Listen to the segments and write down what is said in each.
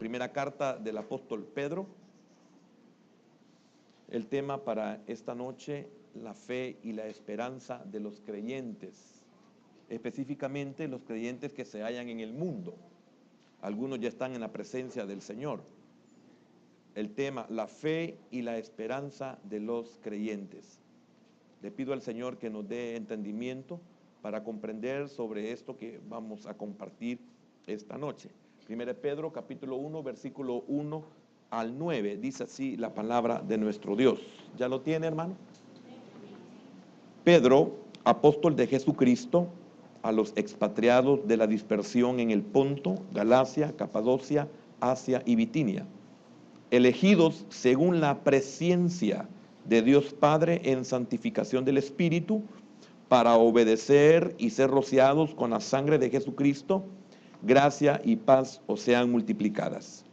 primera carta del apóstol Pedro. El tema para esta noche, la fe y la esperanza de los creyentes, específicamente los creyentes que se hallan en el mundo. Algunos ya están en la presencia del Señor. El tema, la fe y la esperanza de los creyentes. Le pido al Señor que nos dé entendimiento para comprender sobre esto que vamos a compartir esta noche. 1 Pedro capítulo 1, versículo 1 al 9, dice así la palabra de nuestro Dios. ¿Ya lo tiene, hermano? Pedro, apóstol de Jesucristo, a los expatriados de la dispersión en el Ponto, Galacia, Capadocia, Asia y Bitinia, elegidos según la presciencia de Dios Padre en santificación del Espíritu, para obedecer y ser rociados con la sangre de Jesucristo, gracia y paz os sean multiplicadas.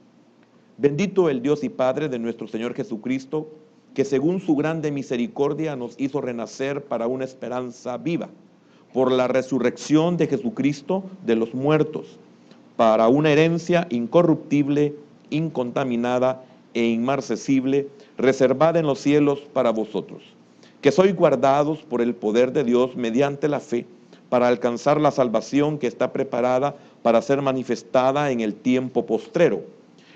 Bendito el Dios y Padre de nuestro Señor Jesucristo, que según su grande misericordia nos hizo renacer para una esperanza viva, por la resurrección de Jesucristo de los muertos, para una herencia incorruptible, incontaminada e inmarcesible, reservada en los cielos para vosotros, que sois guardados por el poder de Dios mediante la fe, para alcanzar la salvación que está preparada para ser manifestada en el tiempo postrero,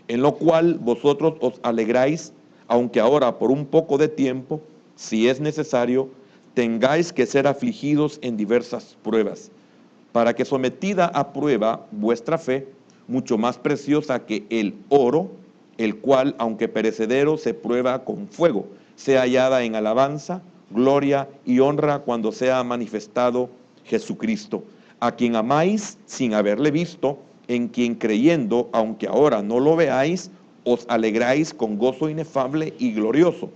en lo cual vosotros os alegráis, aunque ahora por un poco de tiempo, si es necesario, tengáis que ser afligidos en diversas pruebas, para que sometida a prueba vuestra fe, mucho más preciosa que el oro, el cual, aunque perecedero, se prueba con fuego, sea hallada en alabanza, gloria y honra cuando sea manifestado Jesucristo, a quien amáis sin haberle visto, en quien creyendo, aunque ahora no lo veáis, os alegráis con gozo inefable y glorioso,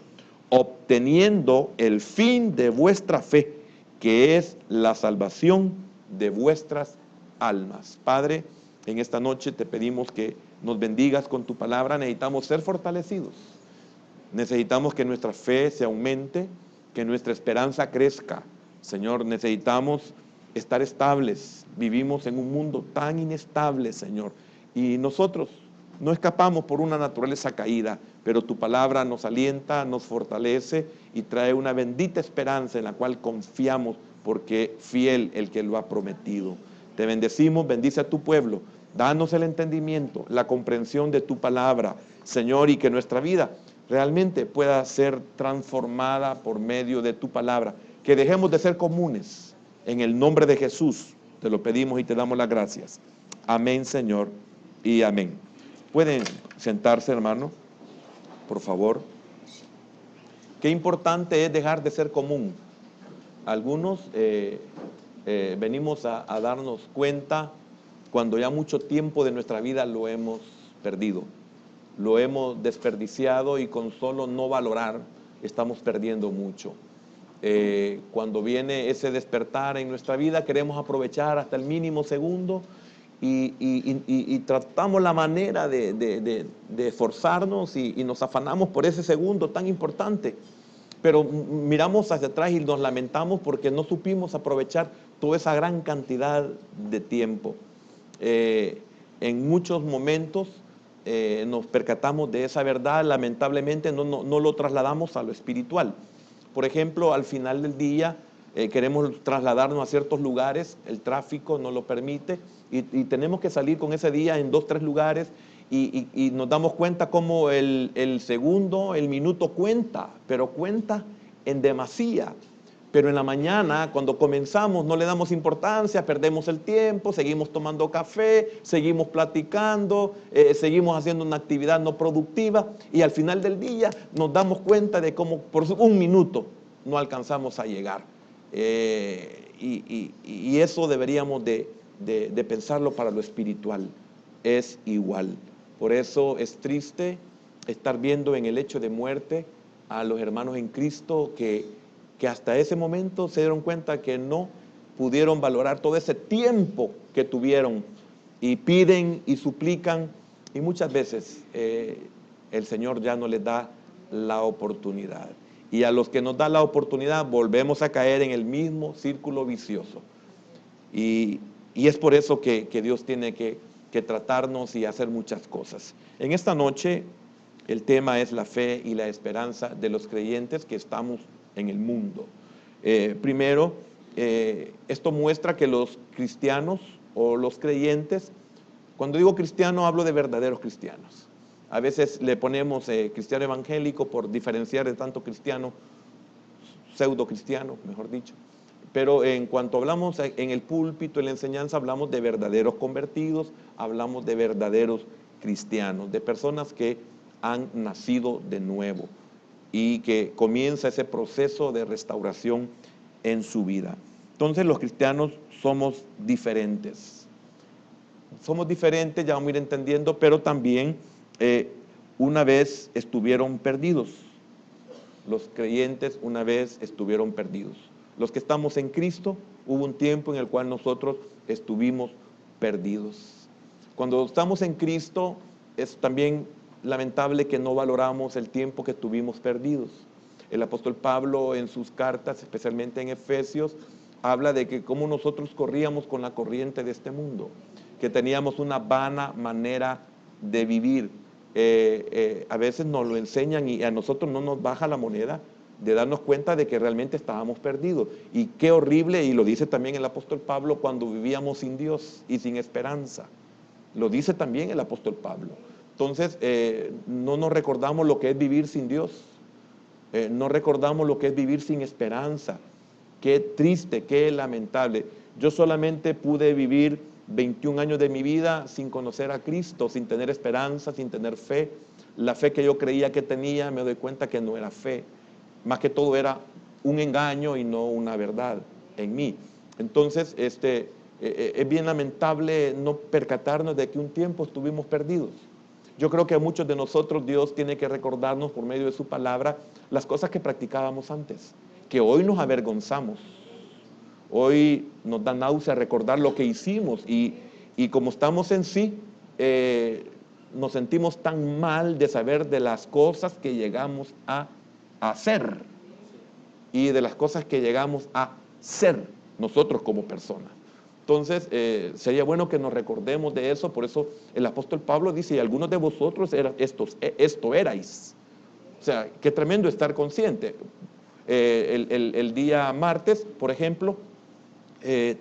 obteniendo el fin de vuestra fe, que es la salvación de vuestras almas. Padre, en esta noche te pedimos que nos bendigas con tu palabra. Necesitamos ser fortalecidos. Necesitamos que nuestra fe se aumente, que nuestra esperanza crezca. Señor, necesitamos estar estables. Vivimos en un mundo tan inestable, Señor, y nosotros no escapamos por una naturaleza caída, pero tu palabra nos alienta, nos fortalece y trae una bendita esperanza en la cual confiamos, porque fiel el que lo ha prometido. Te bendecimos, bendice a tu pueblo, danos el entendimiento, la comprensión de tu palabra, Señor, y que nuestra vida realmente pueda ser transformada por medio de tu palabra, que dejemos de ser comunes. En el nombre de Jesús te lo pedimos y te damos las gracias. Amén, Señor, y amén. Pueden sentarse, hermano, por favor. Qué importante es dejar de ser común. Algunos venimos a darnos cuenta cuando ya mucho tiempo de nuestra vida lo hemos perdido, lo hemos desperdiciado, y con solo no valorar estamos perdiendo mucho. Cuando viene ese despertar en nuestra vida, queremos aprovechar hasta el mínimo segundo y tratamos la manera de esforzarnos y nos afanamos por ese segundo tan importante, pero miramos hacia atrás y nos lamentamos porque no supimos aprovechar toda esa gran cantidad de tiempo. En muchos momentos nos percatamos de esa verdad, lamentablemente no lo trasladamos a lo espiritual. Por ejemplo, al final del día queremos trasladarnos a ciertos lugares, el tráfico no lo permite, y tenemos que salir con ese día en 2, 3 lugares, y nos damos cuenta cómo el segundo, el minuto cuenta, pero cuenta en demasía. Pero en la mañana, cuando comenzamos, no le damos importancia, perdemos el tiempo, seguimos tomando café, seguimos platicando, seguimos haciendo una actividad no productiva, y al final del día nos damos cuenta de cómo por un minuto no alcanzamos a llegar. Y eso deberíamos de pensarlo para lo espiritual. Es igual. Por eso es triste estar viendo en el hecho de muerte a los hermanos en Cristo que hasta ese momento se dieron cuenta que no pudieron valorar todo ese tiempo que tuvieron, y piden y suplican, y muchas veces el Señor ya no les da la oportunidad. Y a los que nos da la oportunidad volvemos a caer en el mismo círculo vicioso. Y es por eso que Dios tiene que que tratarnos y hacer muchas cosas. En esta noche el tema es la fe y la esperanza de los creyentes que estamos en el mundo. Primero, esto muestra que los cristianos o los creyentes, cuando digo cristiano hablo de verdaderos cristianos. A veces le ponemos cristiano evangélico por diferenciar de tanto cristiano, pseudo cristiano, mejor dicho. Pero en cuanto hablamos en el púlpito, en la enseñanza, hablamos de verdaderos convertidos, hablamos de verdaderos cristianos, de personas que han nacido de nuevo y que comienza ese proceso de restauración en su vida. Entonces los cristianos somos diferentes. Somos diferentes, ya vamos a ir entendiendo, pero también una vez estuvieron perdidos. Los creyentes una vez estuvieron perdidos. Los que estamos en Cristo, hubo un tiempo en el cual nosotros estuvimos perdidos. Cuando estamos en Cristo, es también lamentable que no valoramos el tiempo que estuvimos perdidos. El apóstol Pablo en sus cartas, especialmente en Efesios, habla de que cómo nosotros corríamos con la corriente de este mundo, que teníamos una vana manera de vivir. A veces nos lo enseñan y a nosotros no nos baja la moneda de darnos cuenta de que realmente estábamos perdidos. Y qué horrible, y lo dice también el apóstol Pablo, cuando vivíamos sin Dios y sin esperanza. Lo dice también el apóstol Pablo. Entonces, no nos recordamos lo que es vivir sin Dios. No recordamos lo que es vivir sin esperanza. Qué triste, qué lamentable. Yo solamente pude vivir 21 años de mi vida sin conocer a Cristo, sin tener esperanza, sin tener fe. La fe que yo creía que tenía, me doy cuenta que no era fe. Más que todo era un engaño y no una verdad en mí. Entonces, es bien lamentable no percatarnos de que un tiempo estuvimos perdidos. Yo creo que a muchos de nosotros Dios tiene que recordarnos por medio de su palabra las cosas que practicábamos antes, que hoy nos avergonzamos. Hoy nos da náusea recordar lo que hicimos y como estamos en sí, nos sentimos tan mal de saber de las cosas que llegamos a hacer y de las cosas que llegamos a ser nosotros como personas. Entonces, sería bueno que nos recordemos de eso. Por eso el apóstol Pablo dice, y algunos de vosotros esto erais. O sea, qué tremendo estar consciente. El día martes, por ejemplo,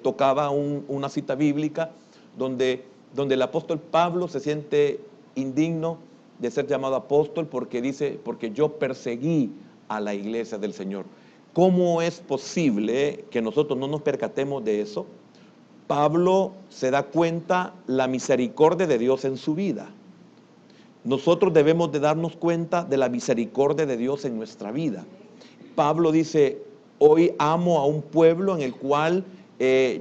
tocaba una cita bíblica donde el apóstol Pablo se siente indigno de ser llamado apóstol porque dice, porque yo perseguí a la iglesia del Señor. ¿Cómo es posible que nosotros no nos percatemos de eso? Pablo se da cuenta la misericordia de Dios en su vida. Nosotros debemos de darnos cuenta de la misericordia de Dios en nuestra vida. Pablo dice, hoy amo a un pueblo en el cual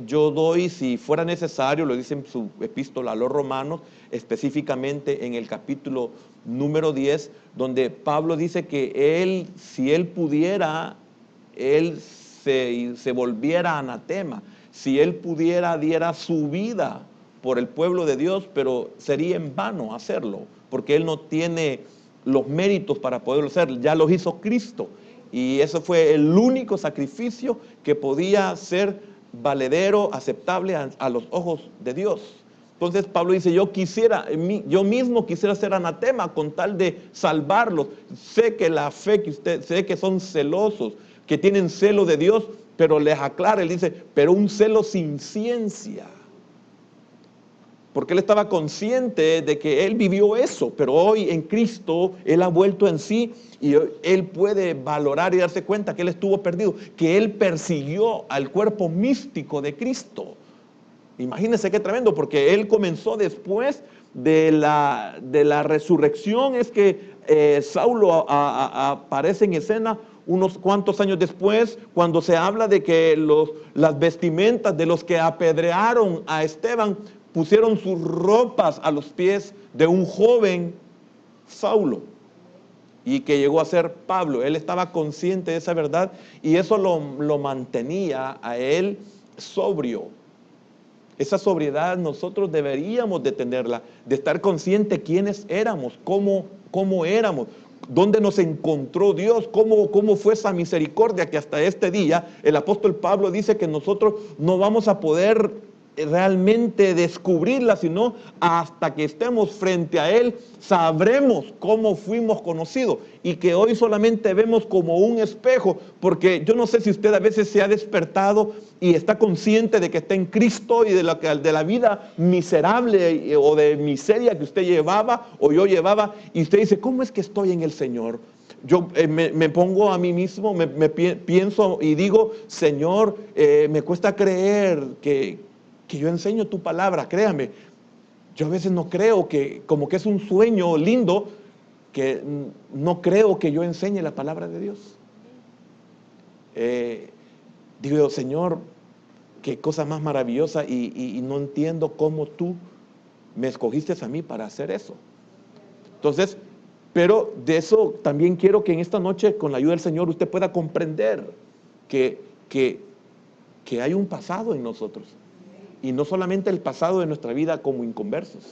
yo doy, si fuera necesario, lo dice en su epístola a los Romanos, específicamente en el capítulo número 10, donde Pablo dice que él, si él pudiera, él se volviera anatema. Si él pudiera, diera su vida por el pueblo de Dios, pero sería en vano hacerlo, porque él no tiene los méritos para poderlo hacer, ya los hizo Cristo. Y eso fue el único sacrificio que podía ser valedero, aceptable a los ojos de Dios. Entonces Pablo dice, yo mismo quisiera ser anatema con tal de salvarlos. Sé que la fe que sé que son celosos, que tienen celo de Dios, pero les aclara, él dice, pero un celo sin ciencia. Porque él estaba consciente de que él vivió eso, pero hoy en Cristo él ha vuelto en sí y él puede valorar y darse cuenta que él estuvo perdido, que él persiguió al cuerpo místico de Cristo. Imagínense qué tremendo, porque él comenzó después de la resurrección, es que Saulo aparece en escena unos cuantos años después, cuando se habla de que las vestimentas de los que apedrearon a Esteban pusieron sus ropas a los pies de un joven Saulo y que llegó a ser Pablo. Él estaba consciente de esa verdad y eso lo mantenía a él sobrio. Esa sobriedad nosotros deberíamos de tenerla, de estar consciente quiénes éramos, cómo éramos, dónde nos encontró Dios, cómo fue esa misericordia que hasta este día el apóstol Pablo dice que nosotros no vamos a poder realmente descubrirla, sino hasta que estemos frente a Él, sabremos cómo fuimos conocidos, y que hoy solamente vemos como un espejo, porque yo no sé si usted a veces se ha despertado y está consciente de que está en Cristo y de la vida miserable o de miseria que usted llevaba o yo llevaba, y usted dice, ¿cómo es que estoy en el Señor? Yo me pongo a mí mismo, pienso y digo, Señor, me cuesta creer que yo enseño tu palabra, créame. Yo a veces no creo como que es un sueño lindo, que no creo que yo enseñe la palabra de Dios. Digo, Señor, qué cosa más maravillosa, y no entiendo cómo tú me escogiste a mí para hacer eso. Entonces, pero de eso también quiero que en esta noche, con la ayuda del Señor, usted pueda comprender que hay un pasado en nosotros. Y no solamente el pasado de nuestra vida como inconversos.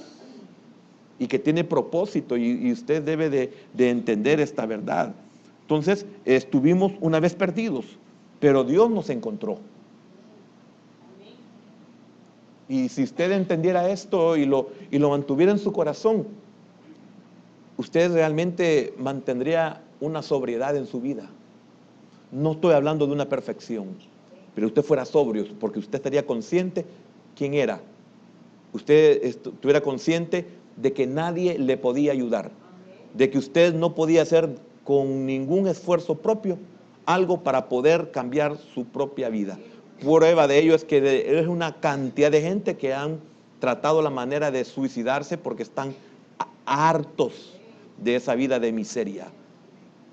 Y que tiene propósito, y usted debe de entender esta verdad. Entonces, estuvimos una vez perdidos, pero Dios nos encontró. Y si usted entendiera esto y lo mantuviera en su corazón, usted realmente mantendría una sobriedad en su vida. No estoy hablando de una perfección, pero usted fuera sobrio, porque usted estaría consciente quién era. Usted estuviera consciente de que nadie le podía ayudar, de que usted no podía hacer con ningún esfuerzo propio algo para poder cambiar su propia vida. Prueba de ello es que es una cantidad de gente que han tratado la manera de suicidarse porque están hartos de esa vida de miseria.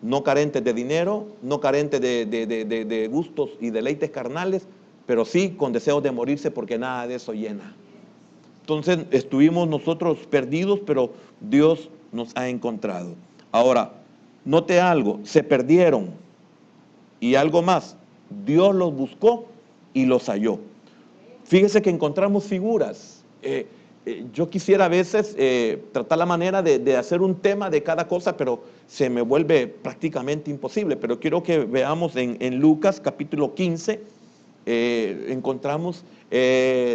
No carentes de dinero, no carentes de gustos y deleites carnales, pero sí con deseos de morirse, porque nada de eso llena. Entonces estuvimos nosotros perdidos, pero Dios nos ha encontrado. Ahora, note algo, se perdieron, y algo más, Dios los buscó y los halló. Fíjese que encontramos figuras. Yo quisiera a veces tratar la manera de hacer un tema de cada cosa, pero se me vuelve prácticamente imposible. Pero quiero que veamos en Lucas capítulo 15, encontramos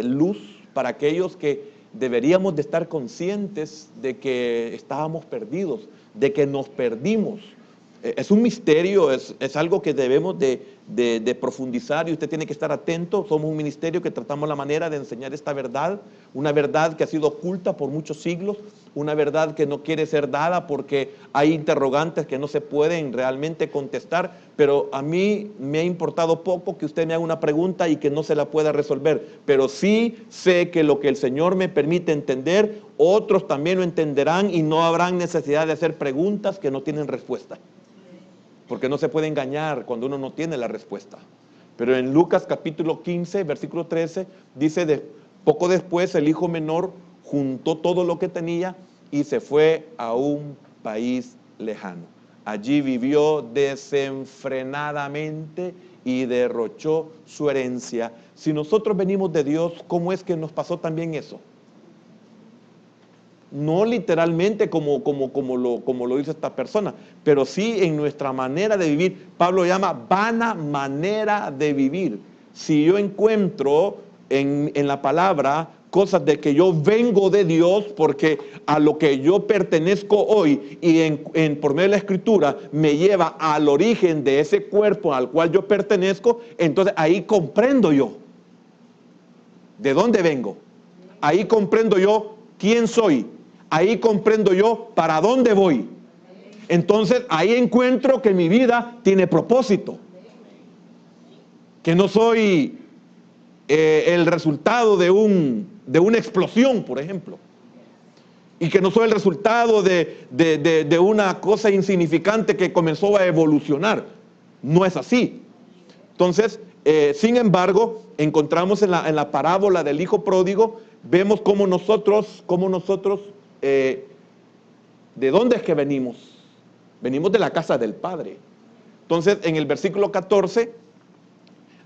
luz para aquellos que deberíamos de estar conscientes de que estábamos perdidos, de que nos perdimos. Es un misterio, es algo que debemos de profundizar, y usted tiene que estar atento. Somos un ministerio que tratamos la manera de enseñar esta verdad, una verdad que ha sido oculta por muchos siglos, una verdad que no quiere ser dada porque hay interrogantes que no se pueden realmente contestar, pero a mí me ha importado poco que usted me haga una pregunta y que no se la pueda resolver, pero sí sé que lo que el Señor me permite entender, otros también lo entenderán, y no habrán necesidad de hacer preguntas que no tienen respuesta. Porque no se puede engañar cuando uno no tiene la respuesta. Pero en Lucas capítulo 15, versículo 13, dice, poco después el hijo menor juntó todo lo que tenía y se fue a un país lejano. Allí vivió desenfrenadamente y derrochó su herencia. Si nosotros venimos de Dios, ¿cómo es que nos pasó también eso? No literalmente como lo dice esta persona, pero sí en nuestra manera de vivir. Pablo llama vana manera de vivir. Si yo encuentro en la palabra cosas de que yo vengo de Dios, porque a lo que yo pertenezco hoy, y por medio de la Escritura me lleva al origen de ese cuerpo al cual yo pertenezco, entonces ahí comprendo yo de dónde vengo. Ahí comprendo yo quién soy. Ahí comprendo yo para dónde voy. Entonces ahí encuentro que mi vida tiene propósito. Que no soy el resultado de una explosión, por ejemplo. Y que no soy el resultado de una cosa insignificante que comenzó a evolucionar. No es así. Entonces, sin embargo, encontramos en la parábola del hijo pródigo, vemos cómo nosotros, ¿de dónde es que venimos? Venimos de la casa del Padre. Entonces, en el versículo 14,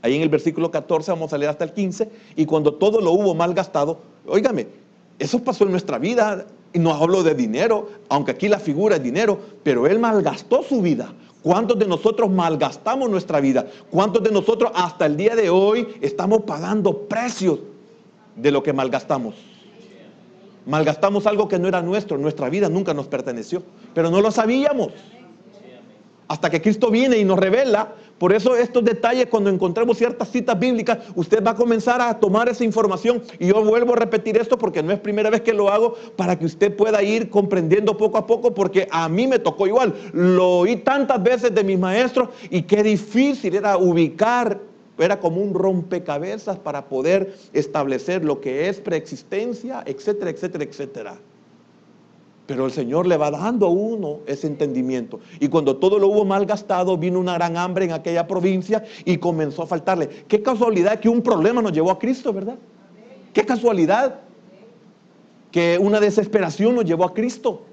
ahí en el versículo 14, vamos a leer hasta el 15, y cuando todo lo hubo malgastado, óigame, eso pasó en nuestra vida, y no hablo de dinero, aunque aquí la figura es dinero, pero él malgastó su vida. ¿Cuántos de nosotros malgastamos nuestra vida? ¿Cuántos de nosotros hasta el día de hoy estamos pagando precios? de lo que malgastamos. Malgastamos algo que no era nuestro, nuestra vida nunca nos perteneció, pero no lo sabíamos. Hasta que Cristo viene y nos revela. Por eso estos detalles, cuando encontremos ciertas citas bíblicas, usted va a comenzar a tomar esa información. Y yo vuelvo a repetir esto porque no es primera vez que lo hago, para que usted pueda ir comprendiendo poco a poco, porque a mí me tocó igual. Lo oí tantas veces de mis maestros y qué difícil era ubicar. Era como un rompecabezas para poder establecer lo que es preexistencia, etcétera, etcétera, etcétera. Pero el Señor le va dando a uno ese entendimiento. Y cuando todo lo hubo malgastado, vino una gran hambre en aquella provincia y comenzó a faltarle. Qué casualidad que un problema nos llevó a Cristo, ¿verdad? Qué casualidad que una desesperación nos llevó a Cristo.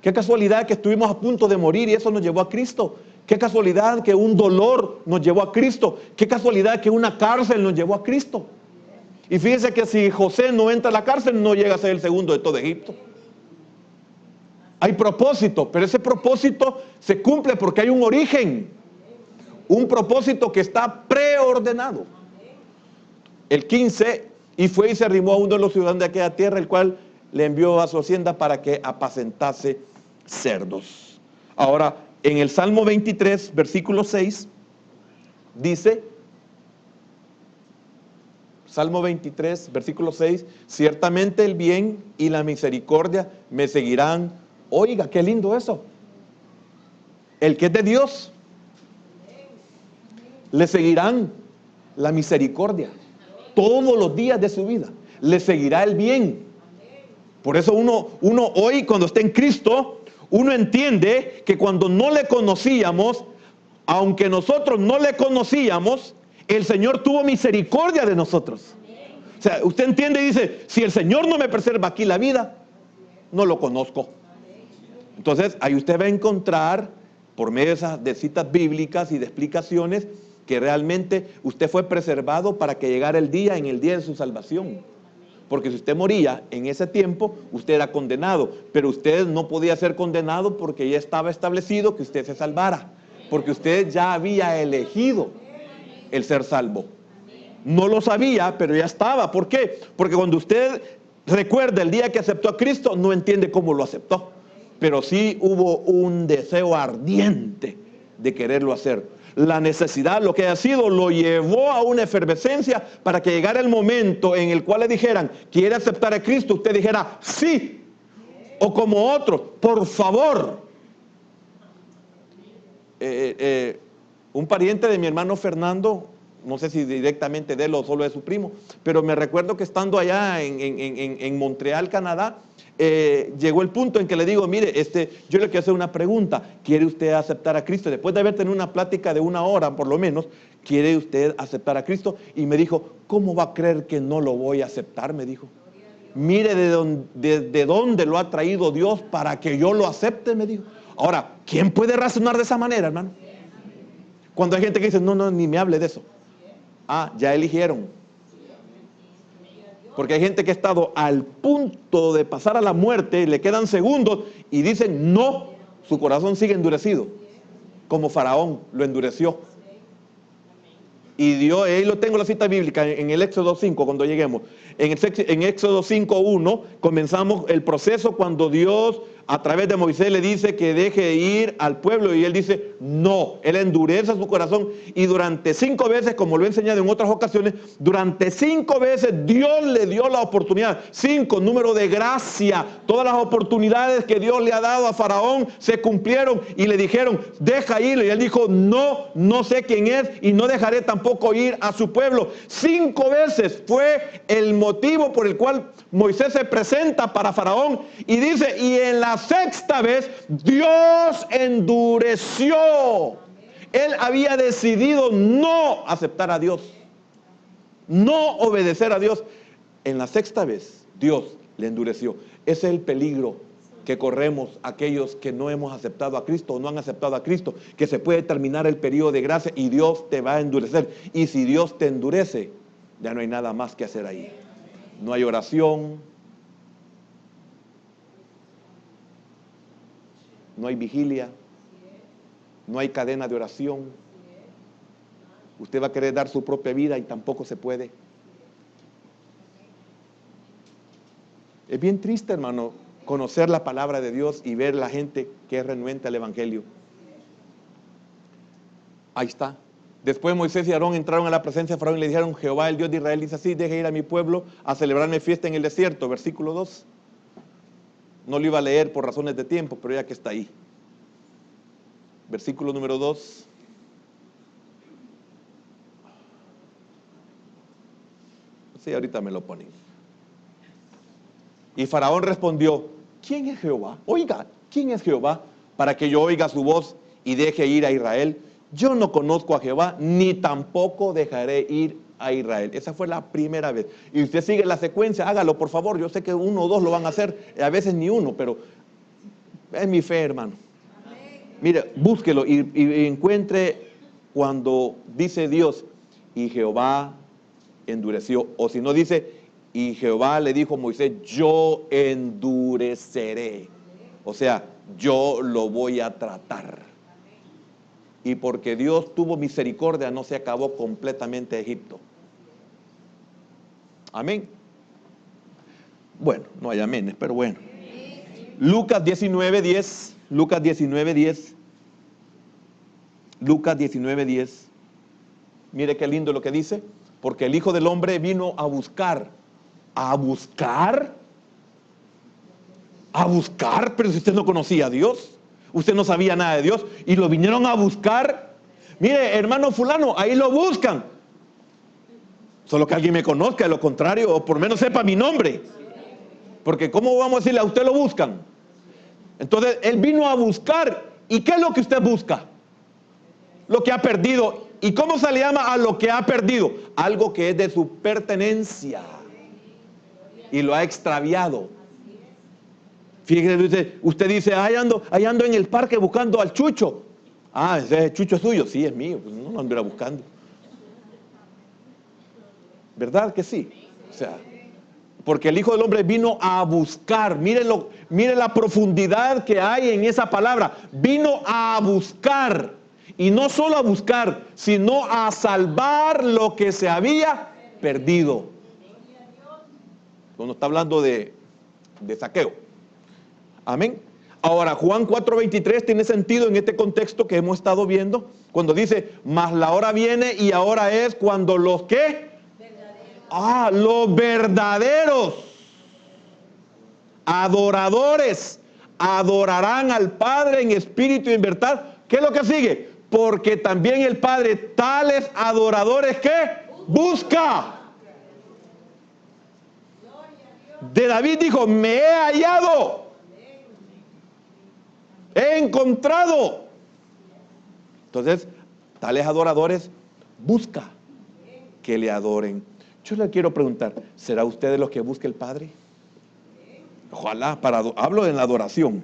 Qué casualidad que estuvimos a punto de morir y eso nos llevó a Cristo. Qué casualidad que un dolor nos llevó a Cristo. Qué casualidad que una cárcel nos llevó a Cristo. Y fíjense que si José no entra a la cárcel, no llega a ser el segundo de todo Egipto. Hay propósito, pero ese propósito se cumple porque hay un origen. Un propósito que está preordenado. El 15, y fue y se arrimó a uno de los ciudadanos de aquella tierra, el cual le envió a su hacienda para que apacentase cerdos. Ahora, en el Salmo 23, versículo 6, dice... Salmo 23, versículo 6, ciertamente el bien y la misericordia me seguirán. Oiga, qué lindo eso. El que es de Dios, le seguirán la misericordia. Todos los días de su vida, le seguirá el bien. Por eso uno hoy, cuando está en Cristo, uno entiende que cuando no le conocíamos, aunque nosotros no le conocíamos, el Señor tuvo misericordia de nosotros. O sea, usted entiende y dice, si el Señor no me preserva aquí la vida, no lo conozco. Entonces, ahí usted va a encontrar, por medio de citas bíblicas y de explicaciones, que realmente usted fue preservado para que llegara el día, en el día de su salvación. Porque si usted moría en ese tiempo, usted era condenado. Pero usted no podía ser condenado porque ya estaba establecido que usted se salvara. Porque usted ya había elegido el ser salvo. No lo sabía, pero ya estaba. ¿Por qué? Porque cuando usted recuerda el día que aceptó a Cristo, no entiende cómo lo aceptó. Pero sí hubo un deseo ardiente de quererlo hacer. La necesidad, lo que haya sido, lo llevó a una efervescencia para que llegara el momento en el cual le dijeran, ¿quiere aceptar a Cristo? Usted dijera, sí. O como otro, por favor. Un pariente de mi hermano Fernando, no sé si directamente de él o solo de su primo, pero me recuerdo que estando allá en Montreal, Canadá, llegó el punto en que le digo, mire, yo le quiero hacer una pregunta, ¿quiere usted aceptar a Cristo? Después de haber tenido una plática de 1 hora por lo menos, ¿quiere usted aceptar a Cristo? Y me dijo, ¿cómo va a creer que no lo voy a aceptar? Me dijo, mire de dónde lo ha traído Dios para que yo lo acepte, me dijo. Ahora, ¿quién puede razonar de esa manera, hermano? Cuando hay gente que dice, no, ni me hable de eso. Ah, ya eligieron. Porque hay gente que ha estado al punto de pasar a la muerte, le quedan segundos y dicen no, su corazón sigue endurecido. Como Faraón lo endureció. Y Dios, ahí lo tengo la cita bíblica en el Éxodo 5 cuando lleguemos. En Éxodo 5:1 comenzamos el proceso cuando Dios a través de Moisés le dice que deje ir al pueblo y él dice no, él endurece su corazón y durante 5 veces, como lo he enseñado en otras ocasiones, durante 5 veces Dios le dio la oportunidad. 5, número de gracia. Todas las oportunidades que Dios le ha dado a Faraón se cumplieron y le dijeron deja irlo y él dijo no sé quién es y no dejaré tampoco ir a su pueblo. 5 veces fue el motivo por el cual Moisés se presenta para Faraón y dice, y en la 6ª vez Dios endureció. Él había decidido no aceptar a Dios, no obedecer a Dios. En la 6ª vez Dios le endureció. Ese es el peligro que corremos aquellos que no hemos aceptado a Cristo o no han aceptado a Cristo, que se puede terminar el periodo de gracia y Dios te va a endurecer. Y si Dios te endurece, ya no hay nada más que hacer ahí. No hay oración, no hay vigilia, no hay cadena de oración. Usted va a querer dar su propia vida y tampoco se puede. Es bien triste, hermano, conocer la palabra de Dios y ver la gente que es renuente al Evangelio. Ahí está. Después Moisés y Aarón entraron a la presencia de Faraón y le dijeron: Jehová, el Dios de Israel, dice así: deje ir a mi pueblo a celebrarme fiesta en el desierto. Versículo 2. No lo iba a leer por razones de tiempo, pero ya que está ahí. Versículo número 2. Sí, ahorita me lo ponen. Y Faraón respondió: ¿quién es Jehová? Oiga, ¿quién es Jehová? Para que yo oiga su voz y deje ir a Israel. Yo no conozco a Jehová, ni tampoco dejaré ir a Israel. Esa fue la primera vez. Y usted sigue la secuencia, hágalo por favor. Yo sé que uno o dos lo van a hacer, a veces ni uno, pero es mi fe, hermano. Mire, búsquelo y encuentre cuando dice Dios: y Jehová endureció. O si no dice: y Jehová le dijo a Moisés: yo endureceré. O sea, yo lo voy a tratar. Y porque Dios tuvo misericordia, no se acabó completamente Egipto. Amén. Bueno, no hay aménes, pero bueno. Lucas 19:10. Lucas 19:10. Lucas 19:10. Mire qué lindo lo que dice. Porque el Hijo del Hombre vino a buscar. ¿A buscar? ¿A buscar? Pero si usted no conocía a Dios, usted no sabía nada de Dios y lo vinieron a buscar. Mire, hermano fulano, ahí lo buscan. Solo que alguien me conozca, de lo contrario, o por lo menos sepa mi nombre. Porque ¿cómo vamos a decirle a usted lo buscan? Entonces, él vino a buscar. ¿Y qué es lo que usted busca? Lo que ha perdido. ¿Y cómo se le llama a lo que ha perdido? Algo que es de su pertenencia. Y lo ha extraviado. Fíjese, usted dice: ahí ando en el parque buscando al Chucho. Ah, ese Chucho es suyo. Sí, es mío. Pues no lo anduviera buscando. ¿Verdad que sí? O sea, porque el Hijo del Hombre vino a buscar. Mire la profundidad que hay en esa palabra. Vino a buscar. Y no solo a buscar, sino a salvar lo que se había perdido. Cuando está hablando de saqueo. Amén. Ahora, Juan 4:23 tiene sentido en este contexto que hemos estado viendo. Cuando dice: mas la hora viene y ahora es cuando los que... los verdaderos adoradores adorarán al Padre en espíritu y en verdad. ¿Qué es lo que sigue? Porque también el Padre tales adoradores que busca. De David dijo: me he hallado, he encontrado. Entonces, tales adoradores busca que le adoren. Yo le quiero preguntar: ¿será usted de los que busca el Padre? Ojalá, hablo en la adoración.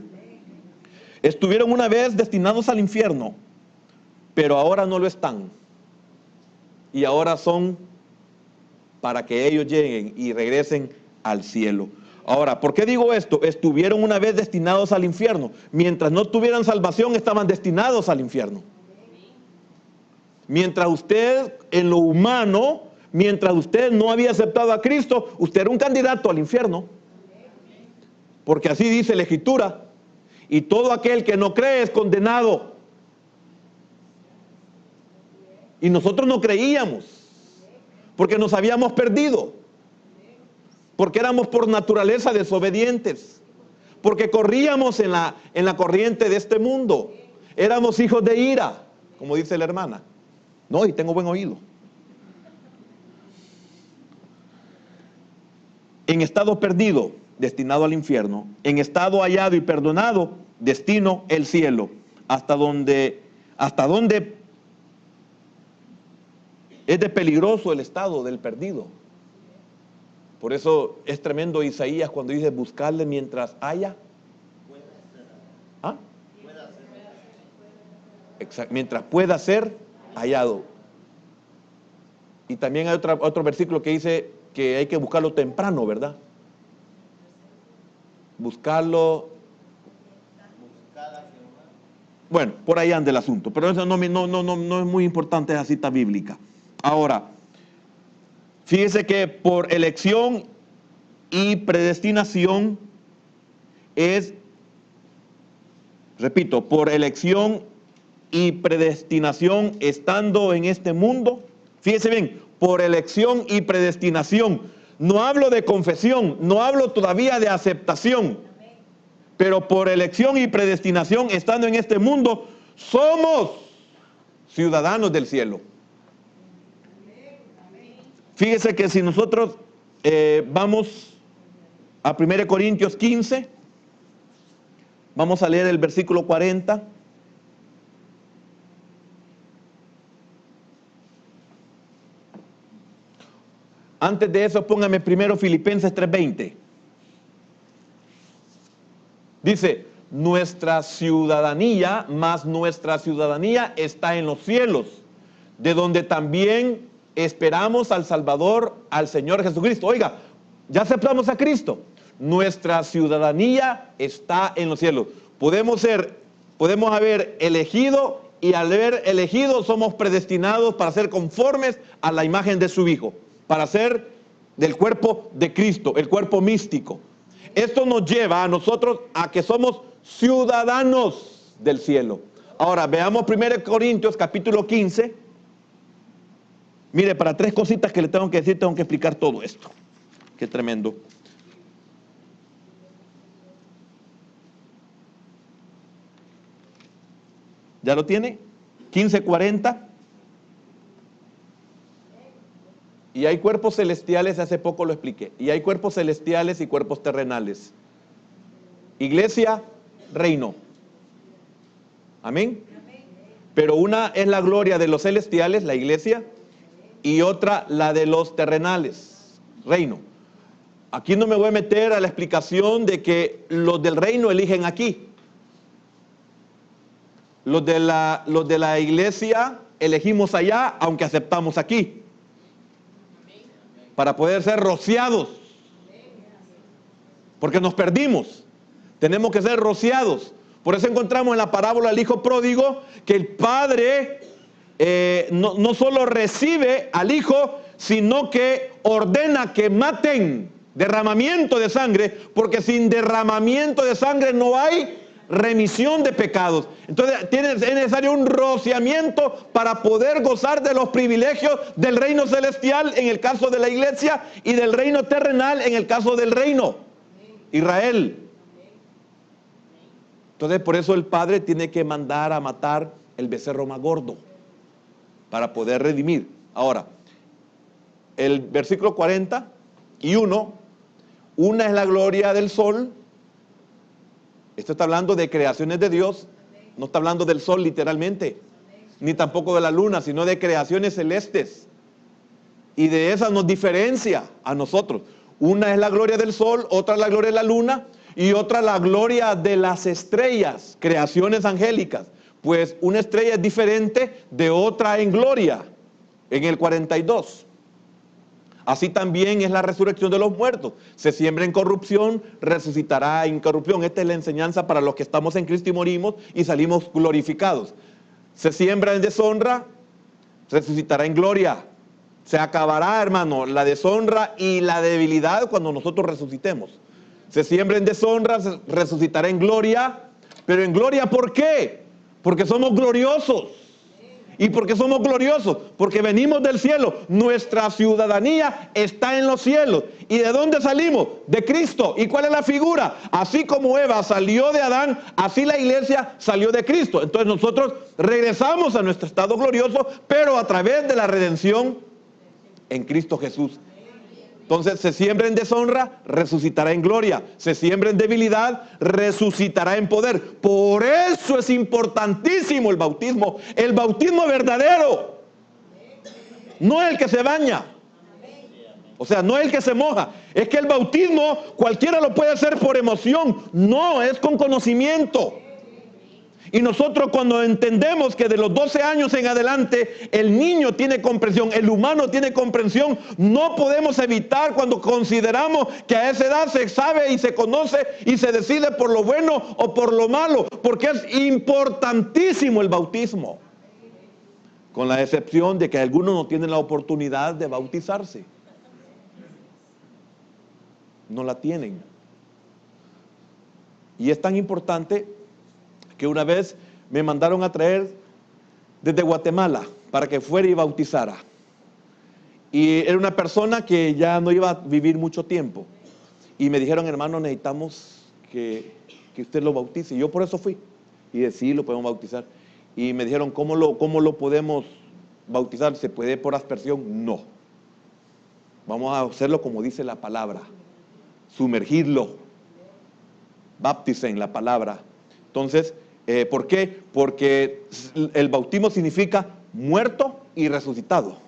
Estuvieron una vez destinados al infierno, pero ahora no lo están. Y ahora son para que ellos lleguen y regresen al cielo. Ahora, ¿por qué digo esto? Estuvieron una vez destinados al infierno. Mientras no tuvieran salvación, estaban destinados al infierno. Mientras usted, en lo humano, mientras usted no había aceptado a Cristo, usted era un candidato al infierno. Porque así dice la Escritura: y todo aquel que no cree es condenado. Y nosotros no creíamos, porque nos habíamos perdido, porque éramos por naturaleza desobedientes, porque corríamos en la corriente de este mundo, éramos hijos de ira, como dice la hermana. No, y tengo buen oído. En estado perdido, destinado al infierno. En estado hallado y perdonado, destino el cielo. Hasta donde es de peligroso el estado del perdido. Por eso es tremendo Isaías cuando dice: buscarle mientras haya. ¿Ah? Exacto, mientras pueda ser hallado. Y también hay otro versículo que dice que hay que buscarlo temprano, ¿verdad? Buscarlo. Bueno, por ahí anda el asunto, pero eso no es muy importante, esa cita bíblica. Ahora, fíjese que por elección y predestinación es, repito, por elección y predestinación estando en este mundo. Fíjese bien, por elección y predestinación. No hablo de confesión, no hablo todavía de aceptación, pero por elección y predestinación estando en este mundo, somos ciudadanos del cielo. Fíjese que si nosotros vamos a 1 Corintios 15, vamos a leer el versículo 40. Antes de eso, póngame primero Filipenses 3:20. Dice, nuestra ciudadanía, más nuestra ciudadanía está en los cielos, de donde también esperamos al Salvador, al Señor Jesucristo. Oiga, ya aceptamos a Cristo. Nuestra ciudadanía está en los cielos. Podemos haber elegido, y al haber elegido somos predestinados para ser conformes a la imagen de su Hijo, para ser del cuerpo de Cristo, el cuerpo místico. Esto nos lleva a nosotros a que somos ciudadanos del cielo. Ahora, veamos 1 Corintios capítulo 15. Mire, para 3 cositas que le tengo que decir, tengo que explicar todo esto. Qué tremendo. ¿Ya lo tiene? 15:40. Y hay cuerpos celestiales, hace poco lo expliqué. Y hay cuerpos celestiales y cuerpos terrenales. Iglesia, reino. Amén. Pero una es la gloria de los celestiales, la iglesia, y otra la de los terrenales, reino. Aquí no me voy a meter a la explicación de que los del reino eligen aquí. Los de la iglesia elegimos allá, aunque aceptamos aquí, para poder ser rociados, porque nos perdimos. Tenemos que ser rociados. Por eso encontramos en la parábola del hijo pródigo que el padre no solo recibe al hijo, sino que ordena que maten, derramamiento de sangre, porque sin derramamiento de sangre no hay remisión de pecados. Entonces es necesario un rociamiento para poder gozar de los privilegios del reino celestial en el caso de la iglesia y del reino terrenal en el caso del reino Israel. Entonces por eso el padre tiene que mandar a matar el becerro más gordo para poder redimir. Ahora, el versículo 41, una es la gloria del sol. Esto está hablando de creaciones de Dios, no está hablando del sol literalmente, ni tampoco de la luna, sino de creaciones celestes. Y de esas nos diferencia a nosotros. Una es la gloria del sol, otra es la gloria de la luna y otra la gloria de las estrellas, creaciones angélicas. Pues una estrella es diferente de otra en gloria, en el 42. Así también es la resurrección de los muertos. Se siembra en corrupción, resucitará en incorrupción. Esta es la enseñanza para los que estamos en Cristo y morimos y salimos glorificados. Se siembra en deshonra, resucitará en gloria. Se acabará, hermano, la deshonra y la debilidad cuando nosotros resucitemos. Se siembra en deshonra, resucitará en gloria. Pero en gloria, ¿por qué? Porque somos gloriosos. ¿Y por qué somos gloriosos? Porque venimos del cielo. Nuestra ciudadanía está en los cielos. ¿Y de dónde salimos? De Cristo. ¿Y cuál es la figura? Así como Eva salió de Adán, así la iglesia salió de Cristo. Entonces nosotros regresamos a nuestro estado glorioso, pero a través de la redención en Cristo Jesús. Entonces se siembra en deshonra, resucitará en gloria. Se siembra en debilidad, resucitará en poder. Por eso es importantísimo el bautismo verdadero. No el que se baña. O sea, no el que se moja. Es que el bautismo cualquiera lo puede hacer por emoción. No, es con conocimiento. Y nosotros cuando entendemos que de los 12 años en adelante el niño tiene comprensión, el humano tiene comprensión, no podemos evitar cuando consideramos que a esa edad se sabe y se conoce y se decide por lo bueno o por lo malo, porque es importantísimo el bautismo. Con la excepción de que algunos no tienen la oportunidad de bautizarse. No la tienen. Y es tan importante que una vez me mandaron a traer desde Guatemala para que fuera y bautizara. Y era una persona que ya no iba a vivir mucho tiempo. Y me dijeron, hermano, necesitamos que usted lo bautice. Y yo por eso fui. Y dije, sí, lo podemos bautizar. Y me dijeron, ¿cómo lo podemos bautizar? ¿Se puede por aspersión? No. Vamos a hacerlo como dice la palabra. Sumergirlo. Bapticen la palabra. Entonces, ¿por qué? Porque el bautismo significa muerto y resucitado.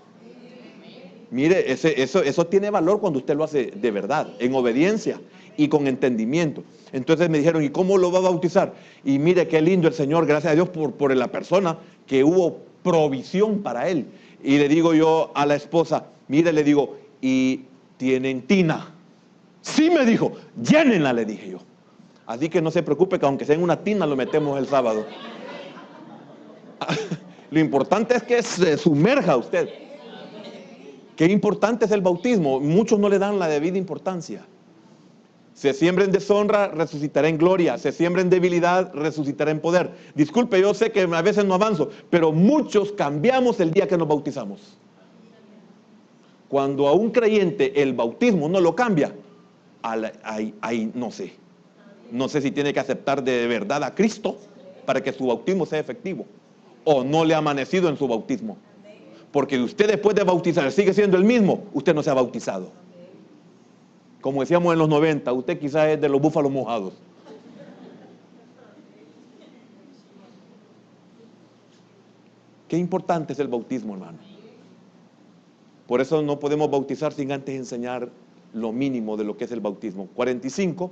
Mire, eso tiene valor cuando usted lo hace de verdad, en obediencia y con entendimiento. Entonces me dijeron, ¿y cómo lo va a bautizar? Y mire qué lindo el Señor, gracias a Dios por la persona que hubo provisión para él. Y le digo yo a la esposa, mire, le digo, ¿y tienen tina? Sí, me dijo, llénenla, le dije yo. Así que no se preocupe que aunque sea en una tina lo metemos el sábado. Lo importante es que se sumerja usted. Qué importante es el bautismo. Muchos no le dan la debida importancia. Se siembra en deshonra, resucitará en gloria. Se siembra en debilidad, resucitará en poder. Disculpe, yo sé que a veces no avanzo, pero muchos cambiamos el día que nos bautizamos. Cuando a un creyente el bautismo no lo cambia, ahí no sé. No sé si tiene que aceptar de verdad a Cristo para que su bautismo sea efectivo. O no le ha amanecido en su bautismo. Porque usted después de bautizar sigue siendo el mismo, usted no se ha bautizado. Como decíamos en los 90, usted quizás es de los búfalos mojados. Qué importante es el bautismo, hermano. Por eso no podemos bautizar sin antes enseñar lo mínimo de lo que es el bautismo. 45.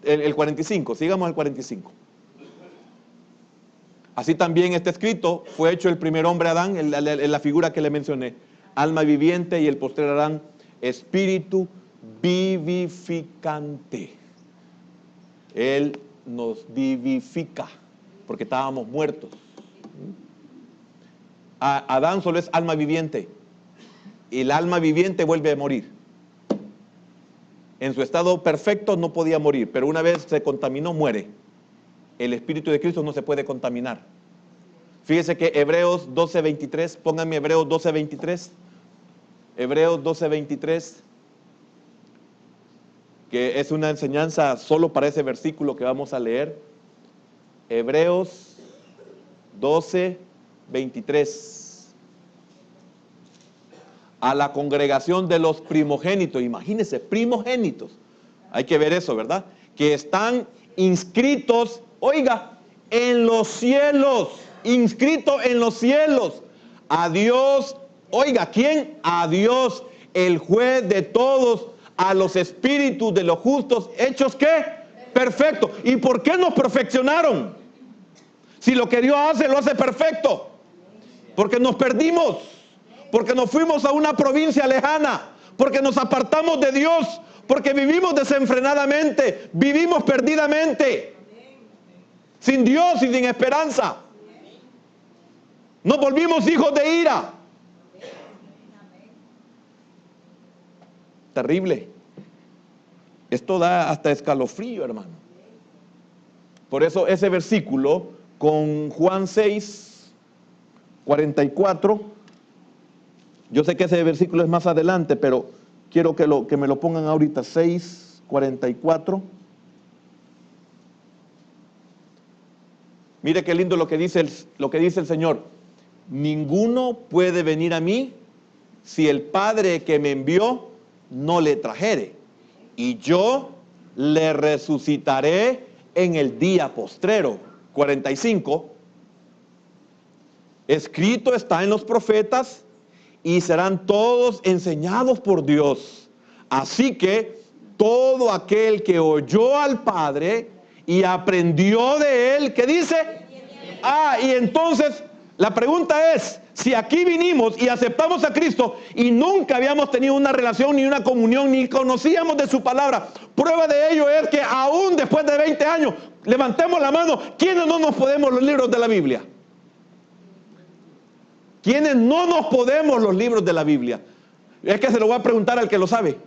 El 45, sigamos al 45. Así también está escrito, fue hecho el primer hombre Adán, en la figura que le mencioné, alma viviente, y el postrer Adán, espíritu vivificante. Él nos vivifica, porque estábamos muertos. Adán solo es alma viviente, y el alma viviente vuelve a morir. En su estado perfecto no podía morir, pero una vez se contaminó, muere. El Espíritu de Cristo no se puede contaminar. Fíjese que Hebreos 12:23, pónganme Hebreos 12:23. Hebreos 12:23, que es una enseñanza solo para ese versículo que vamos a leer. Hebreos 12:23. A la congregación de los primogénitos, imagínense, primogénitos. Hay que ver eso, ¿verdad? Que están inscritos, oiga, en los cielos, inscrito en los cielos. A Dios, oiga, ¿quién? A Dios, el juez de todos, a los espíritus de los justos, hechos ¿qué? Perfecto. ¿Y por qué nos perfeccionaron? Si lo que Dios hace, lo hace perfecto. Porque nos perdimos, porque nos fuimos a una provincia lejana, porque nos apartamos de Dios, porque vivimos desenfrenadamente, vivimos perdidamente, sin Dios y sin esperanza. Nos volvimos hijos de ira. Terrible. Esto da hasta escalofrío, hermano. Por eso ese versículo con Juan 6:44, yo sé que ese versículo es más adelante, pero quiero que me lo pongan ahorita. 6:44. Mire qué lindo lo que dice el Señor. Ninguno puede venir a mí si el Padre que me envió no le trajere, y yo le resucitaré en el día postrero. 45. Escrito está en los profetas, y serán todos enseñados por Dios. Así que todo aquel que oyó al Padre y aprendió de él, ¿qué dice? Y entonces la pregunta es, si aquí vinimos y aceptamos a Cristo y nunca habíamos tenido una relación ni una comunión, ni conocíamos de su palabra, prueba de ello es que aún después de 20 años, levantemos la mano, ¿quiénes no nos podemos los libros de la Biblia? ¿Quiénes no nos podemos los libros de la Biblia? Es que se lo voy a preguntar al que lo sabe.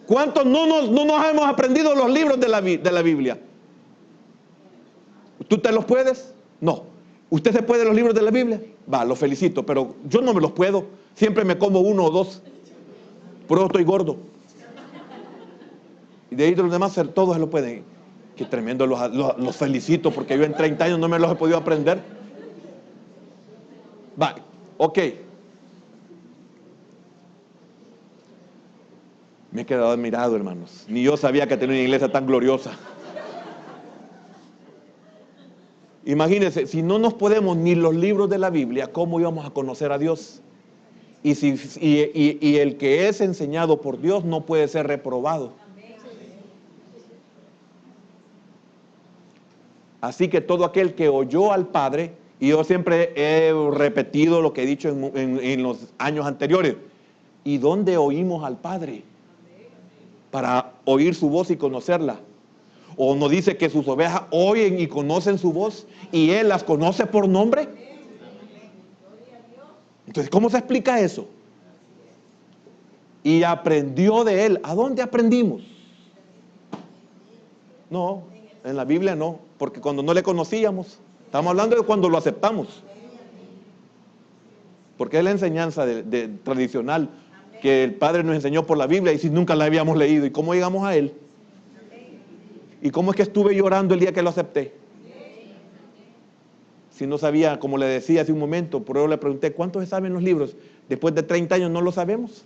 ¿Cuántos no nos hemos aprendido los libros de la Biblia? ¿Tú te los puedes? No. ¿Usted se puede los libros de la Biblia? Va, lo felicito, pero yo no me los puedo. Siempre me como uno o dos. Por eso estoy gordo. Y de ahí de los demás, todos se lo pueden. Qué tremendo, los felicito, porque yo en 30 años no me los he podido aprender. Va, ok. Me he quedado admirado, hermanos. Ni yo sabía que tenía una iglesia tan gloriosa. Imagínense, si no nos podemos ni los libros de la Biblia, ¿cómo íbamos a conocer a Dios? Y el que es enseñado por Dios no puede ser reprobado. Así que todo aquel que oyó al Padre, y yo siempre he repetido lo que he dicho en los años anteriores, ¿y dónde oímos al Padre? Para oír su voz y conocerla. ¿O nos dice que sus ovejas oyen y conocen su voz y Él las conoce por nombre? Entonces, ¿cómo se explica eso? Y aprendió de Él. ¿A dónde aprendimos? No, en la Biblia no, porque cuando no le conocíamos, estamos hablando de cuando lo aceptamos. Porque es la enseñanza tradicional que el Padre nos enseñó por la Biblia y si nunca la habíamos leído. ¿Y cómo llegamos a Él? ¿Y cómo es que estuve llorando el día que lo acepté? Si no sabía, como le decía hace un momento, por eso le pregunté, ¿cuántos se saben los libros? Después de 30 años no lo sabemos.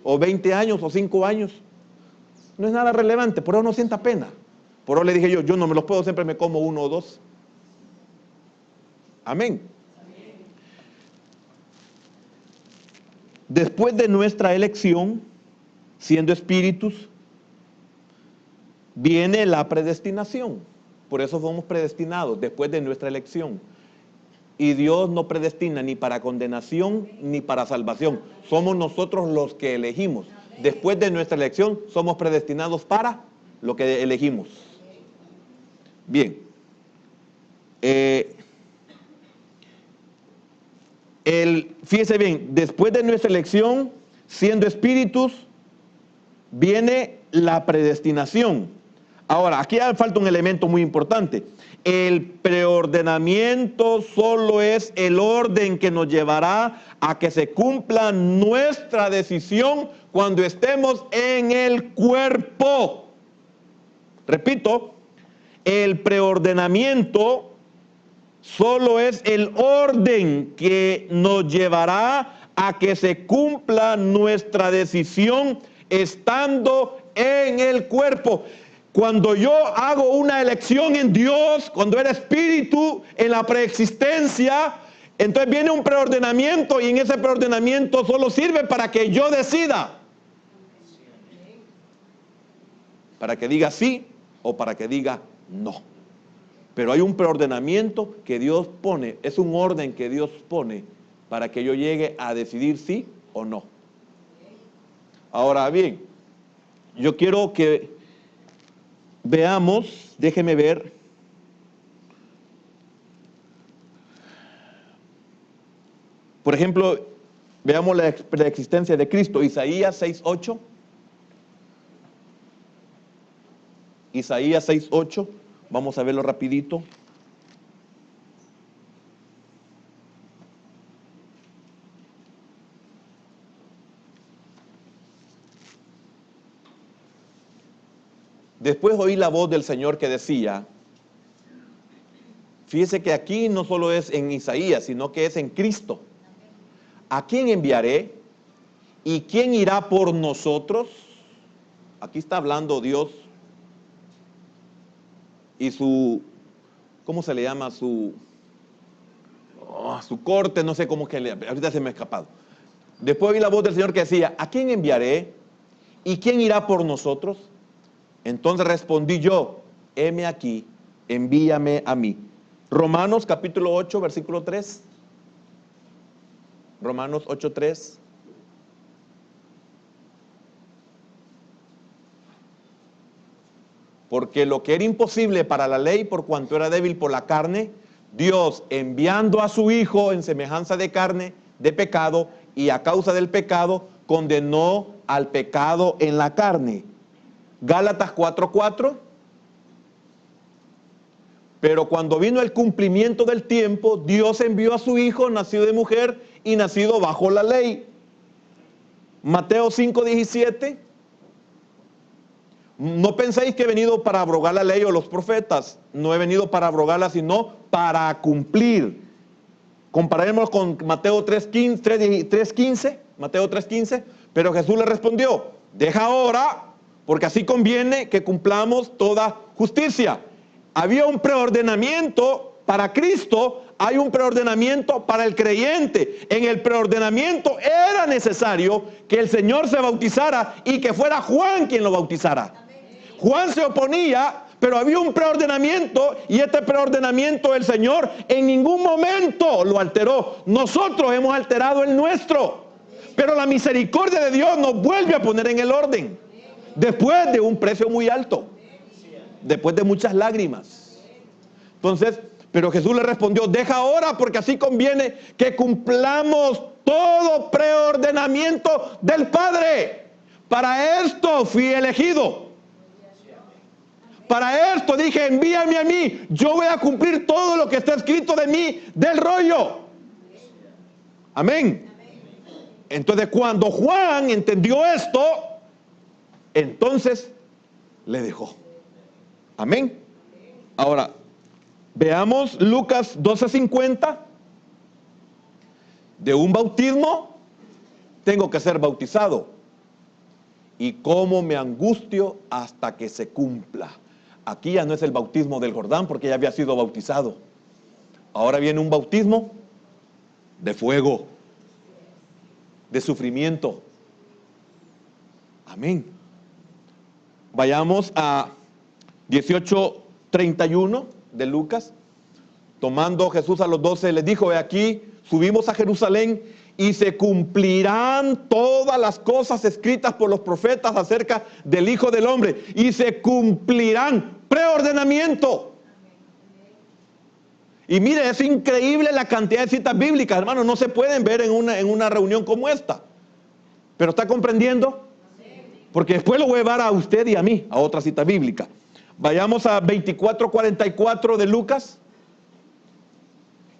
O 20 años, o 5 años. No es nada relevante, por eso no sienta pena. Por eso le dije yo no me los puedo, siempre me como uno o dos. Amén. Después de nuestra elección, siendo espíritus, viene la predestinación. Por eso somos predestinados, después de nuestra elección. Y Dios no predestina ni para condenación ni para salvación. Somos nosotros los que elegimos. Después de nuestra elección, somos predestinados para lo que elegimos. Bien. Fíjese bien, después de nuestra elección, siendo espíritus, viene la predestinación. Ahora, aquí falta un elemento muy importante. El preordenamiento solo es el orden que nos llevará a que se cumpla nuestra decisión cuando estemos en el cuerpo. Repito, el preordenamiento solo es el orden que nos llevará a que se cumpla nuestra decisión estando en el cuerpo. Cuando yo hago una elección en Dios, cuando era espíritu, en la preexistencia, entonces viene un preordenamiento y en ese preordenamiento solo sirve para que yo decida. Para que diga sí o para que diga no. Pero hay un preordenamiento que Dios pone, es un orden que Dios pone para que yo llegue a decidir sí o no. Ahora bien, yo quiero que veamos, déjeme ver. Por ejemplo, veamos la preexistencia de Cristo, Isaías 6:8. Isaías 6:8, vamos a verlo rapidito. Después oí la voz del Señor que decía, fíjese que aquí no solo es en Isaías, sino que es en Cristo. ¿A quién enviaré? ¿Y quién irá por nosotros? Aquí está hablando Dios y su, ¿cómo se le llama? Su corte, no sé cómo que ahorita se me ha escapado. Después oí la voz del Señor que decía, ¿a quién enviaré? ¿Y quién irá por nosotros? Entonces respondí yo, heme aquí, envíame a mí. Romanos capítulo 8, versículo 3. Romanos 8:3. Porque lo que era imposible para la ley, por cuanto era débil por la carne, Dios enviando a su Hijo en semejanza de carne, de pecado, y a causa del pecado, condenó al pecado en la carne. Gálatas 4:4. Pero cuando vino el cumplimiento del tiempo, Dios envió a su Hijo, nacido de mujer y nacido bajo la ley. Mateo 5:17. No penséis que he venido para abrogar la ley o los profetas. No he venido para abrogarla, sino para cumplir. Comparemos con Mateo 3:15. Mateo 3:15. Pero Jesús le respondió: deja ahora, porque así conviene que cumplamos toda justicia. Había un preordenamiento para Cristo, hay un preordenamiento para el creyente. En el preordenamiento era necesario que el Señor se bautizara y que fuera Juan quien lo bautizara. Juan se oponía, pero había un preordenamiento, y este preordenamiento el Señor en ningún momento lo alteró. Nosotros hemos alterado el nuestro, pero la misericordia de Dios nos vuelve a poner en el orden, después de un precio muy alto, después de muchas lágrimas. Entonces, pero Jesús le respondió: deja ahora, porque así conviene que cumplamos todo preordenamiento del Padre. Para esto fui elegido. Para esto dije: envíame a mí, yo voy a cumplir todo lo que está escrito de mí, del rollo. Amén. Entonces, cuando Juan entendió esto, entonces le dejó. Amén. Ahora, veamos Lucas 12:50. De un bautismo tengo que ser bautizado, y cómo me angustio hasta que se cumpla. Aquí ya no es el bautismo del Jordán, porque ya había sido bautizado. Ahora viene un bautismo de fuego, de sufrimiento. Amén. Vayamos a 18:31 de Lucas. Tomando Jesús a los 12, les dijo: he aquí, subimos a Jerusalén, y se cumplirán todas las cosas escritas por los profetas acerca del Hijo del Hombre. Y se cumplirán. Preordenamiento. Y mire, es increíble la cantidad de citas bíblicas, hermanos. No se pueden ver en una reunión como esta. ¿Pero está comprendiendo? Porque después lo voy a llevar a usted y a mí a otra cita bíblica. Vayamos a 24:44 de Lucas.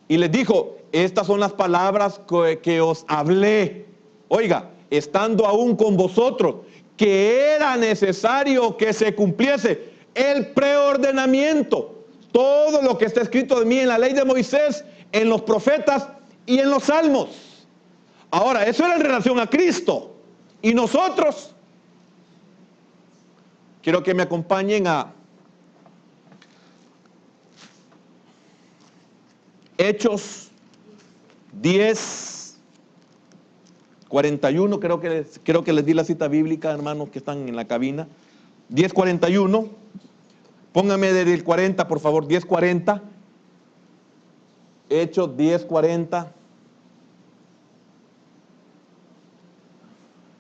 Y les dijo: estas son las palabras que os hablé, oiga, estando aún con vosotros, que era necesario que se cumpliese el preordenamiento, todo lo que está escrito de mí en la ley de Moisés, en los profetas y en los salmos. Ahora, eso era en relación a Cristo. Y nosotros, quiero que me acompañen a Hechos 10:41, creo que les di la cita bíblica, hermanos que están en la cabina. 10:41, póngame desde el 40, por favor, 10:40. Hechos 10:40.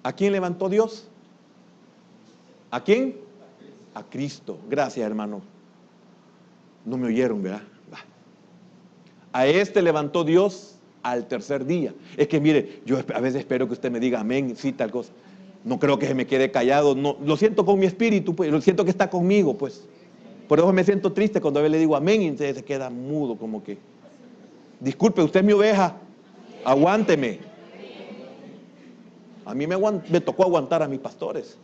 ¿A quién levantó Dios? ¿A quién? A Cristo. Gracias, hermano. No me oyeron, ¿verdad? A este levantó Dios al tercer día. Es que mire, yo a veces espero que usted me diga amén, sí, tal cosa. No creo que se me quede callado. No, lo siento con mi espíritu, pues, lo siento que está conmigo, pues. Por eso me siento triste cuando a veces le digo amén y se queda mudo, como que. Disculpe, usted es mi oveja. Aguánteme. A mí me tocó aguantar a mis pastores.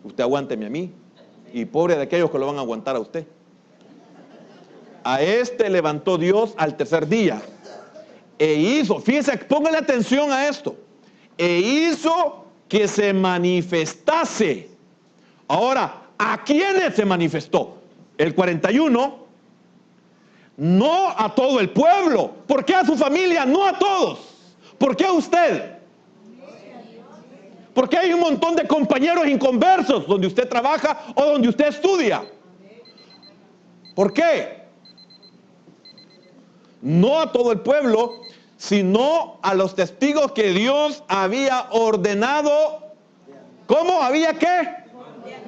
Usted aguánteme a mí. Y pobre de aquellos que lo van a aguantar a usted. A este levantó Dios al tercer día. E hizo, fíjese, póngale atención a esto. E hizo que se manifestase. Ahora, ¿a quiénes se manifestó? El 41. No a todo el pueblo. ¿Por qué a su familia? No a todos. ¿Por qué a usted? Porque hay un montón de compañeros inconversos donde usted trabaja o donde usted estudia. ¿Por qué? No a todo el pueblo, sino a los testigos que Dios había ordenado. ¿Cómo? ¿Había qué?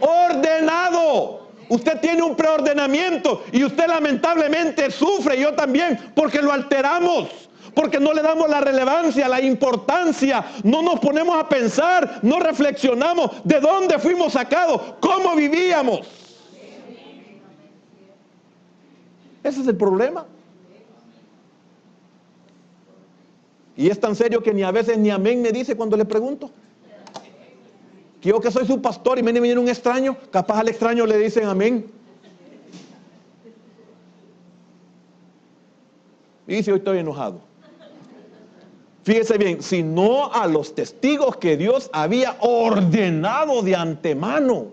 Ordenado. Usted tiene un preordenamiento y usted lamentablemente sufre, yo también, porque lo alteramos. Porque no le damos la relevancia, la importancia, no nos ponemos a pensar, no reflexionamos de dónde fuimos sacados, cómo vivíamos. Ese es el problema. Y es tan serio que ni a veces ni amén me dice cuando le pregunto. Que yo que soy su pastor y me viene un extraño, capaz al extraño le dicen amén. Y dice, hoy estoy enojado. Fíjese bien, sino a los testigos que Dios había ordenado de antemano.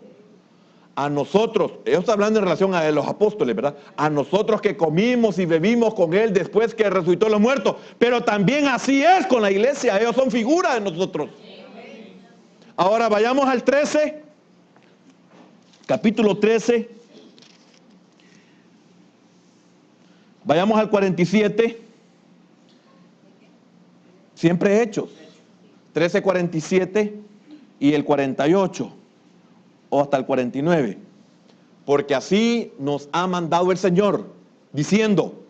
A nosotros, ellos están hablando en relación a los apóstoles, ¿verdad? A nosotros que comimos y bebimos con Él después que resucitó de los muertos. Pero también así es con la iglesia, ellos son figuras de nosotros. Ahora vayamos al 13, capítulo 13. Vayamos al 47. Siempre Hechos. 13, 47 y el 48. O hasta el 49. Porque así nos ha mandado el Señor, diciendo,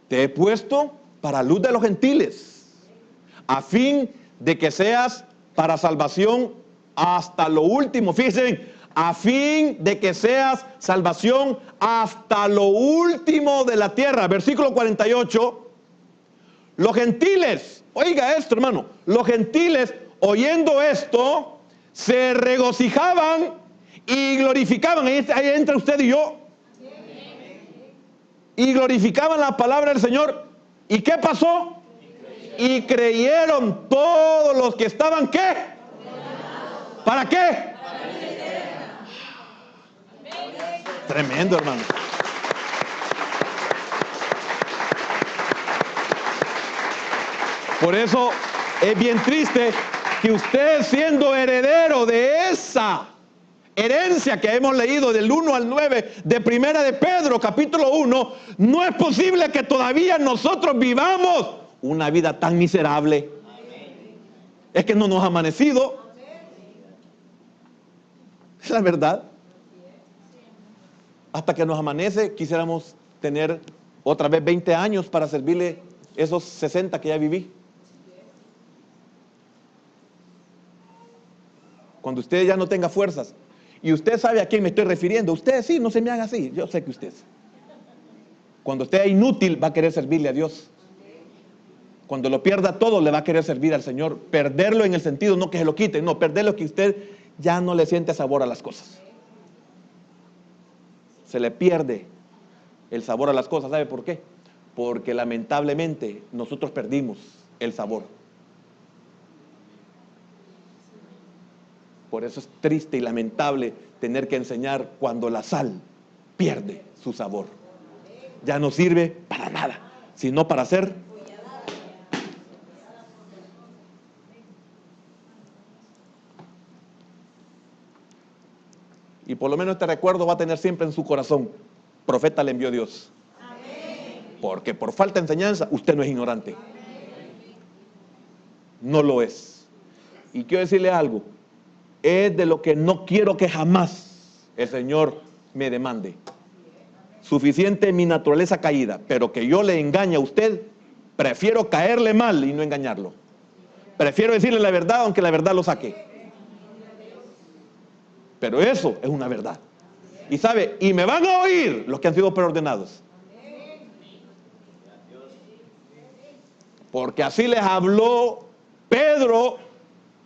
te he puesto para luz de los gentiles, a fin de que seas para salvación hasta lo último. Fíjense bien, a fin de que seas salvación hasta lo último de la tierra. Versículo 48. Los gentiles, oiga esto, hermano, los gentiles oyendo esto se regocijaban y glorificaban. Ahí entra usted y yo. Y glorificaban la palabra del Señor. ¿Y qué pasó? Y creyeron todos los que estaban, ¿qué? ¿Para qué? Tremendo, hermano. Por eso es bien triste que usted, siendo heredero de esa herencia que hemos leído del 1 al 9 de Primera de Pedro, capítulo 1, no es posible que todavía nosotros vivamos una vida tan miserable. Es que no nos ha amanecido. Es la verdad. Hasta que nos amanece, quisiéramos tener otra vez 20 años para servirle esos 60 que ya viví. Cuando usted ya no tenga fuerzas. Y usted sabe a quién me estoy refiriendo. Usted sí, no se me haga así. Yo sé que usted. Cuando usted es inútil, va a querer servirle a Dios. Cuando lo pierda todo, le va a querer servir al Señor. Perderlo en el sentido, no que se lo quiten, no, perderlo que usted ya no le siente sabor a las cosas. Se le pierde el sabor a las cosas. ¿Sabe por qué? Porque lamentablemente nosotros perdimos el sabor. Por eso es triste y lamentable tener que enseñar cuando la sal pierde su sabor. Ya no sirve para nada, sino para hacer. Y por lo menos este recuerdo va a tener siempre en su corazón. Profeta le envió Dios. Porque por falta de enseñanza, usted no es ignorante. No lo es. Y quiero decirle algo. Es de lo que no quiero que jamás el Señor me demande. Suficiente mi naturaleza caída, pero que yo le engañe a usted, prefiero caerle mal y no engañarlo. Prefiero decirle la verdad aunque la verdad lo saque. Pero eso es una verdad. Y sabe, y me van a oír los que han sido preordenados. Porque así les habló Pedro,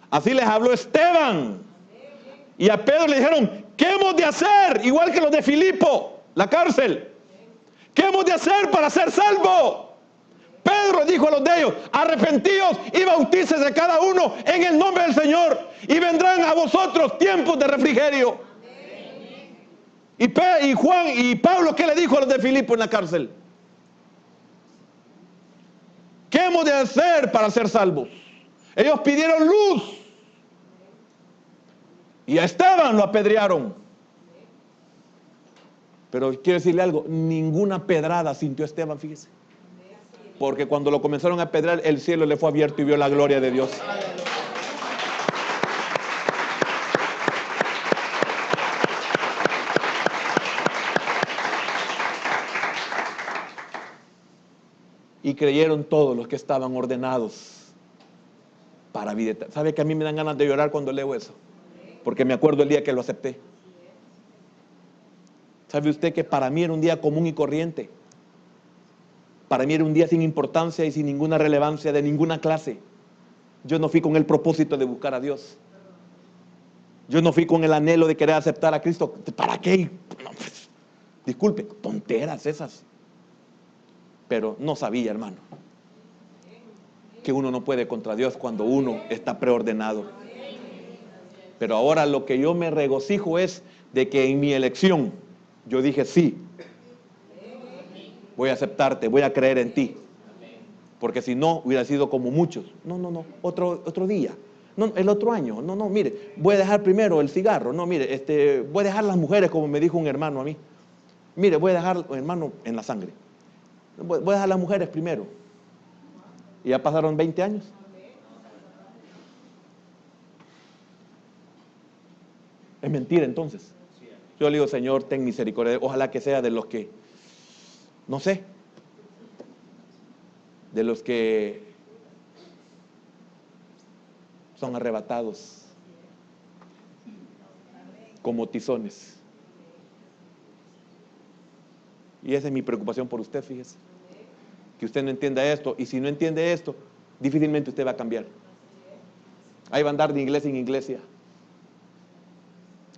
así les habló Esteban. Y a Pedro le dijeron, ¿qué hemos de hacer? Igual que los de Filipo, la cárcel. ¿Qué hemos de hacer para ser salvo? Pedro dijo a los de ellos, arrepentíos y bautícese cada uno en el nombre del Señor y vendrán a vosotros tiempos de refrigerio. Y Juan y Pablo, ¿qué le dijo a los de Filipo en la cárcel? ¿Qué hemos de hacer para ser salvos? Ellos pidieron luz. Y a Esteban lo apedrearon. Pero quiero decirle algo, ninguna pedrada sintió Esteban, fíjese. Porque cuando lo comenzaron a apedrear, el cielo le fue abierto y vio la gloria de Dios. y creyeron todos los que estaban ordenados para vida eterna. ¿Sabe que a mí me dan ganas de llorar cuando leo eso? Porque me acuerdo el día que lo acepté. ¿Sabe usted que para mí era un día común y corriente? Para mí era un día sin importancia y sin ninguna relevancia de ninguna clase. Yo no fui con el propósito de buscar a Dios. Yo no fui con el anhelo de querer aceptar a Cristo. ¿Para qué? No, pues, disculpe, tonteras esas. Pero no sabía, hermano, que uno no puede contra Dios cuando uno está preordenado. Pero ahora lo que yo me regocijo es de que en mi elección yo dije sí, voy a aceptarte, voy a creer en ti. Porque si no, hubiera sido como muchos. No, otro día. No, el otro año. No, mire, voy a dejar primero el cigarro. No, mire, voy a dejar las mujeres, como me dijo un hermano a mí. Mire, voy a dejar, hermano, en la sangre. Voy a dejar las mujeres primero. Y ya pasaron 20 años. Es mentira entonces. Yo le digo, Señor, ten misericordia. Ojalá que sea de los que, no sé, de los que son arrebatados como tizones. Y esa es mi preocupación por usted, fíjese. Que usted no entienda esto. Y si no entiende esto, difícilmente usted va a cambiar. Ahí va a andar de iglesia en iglesia.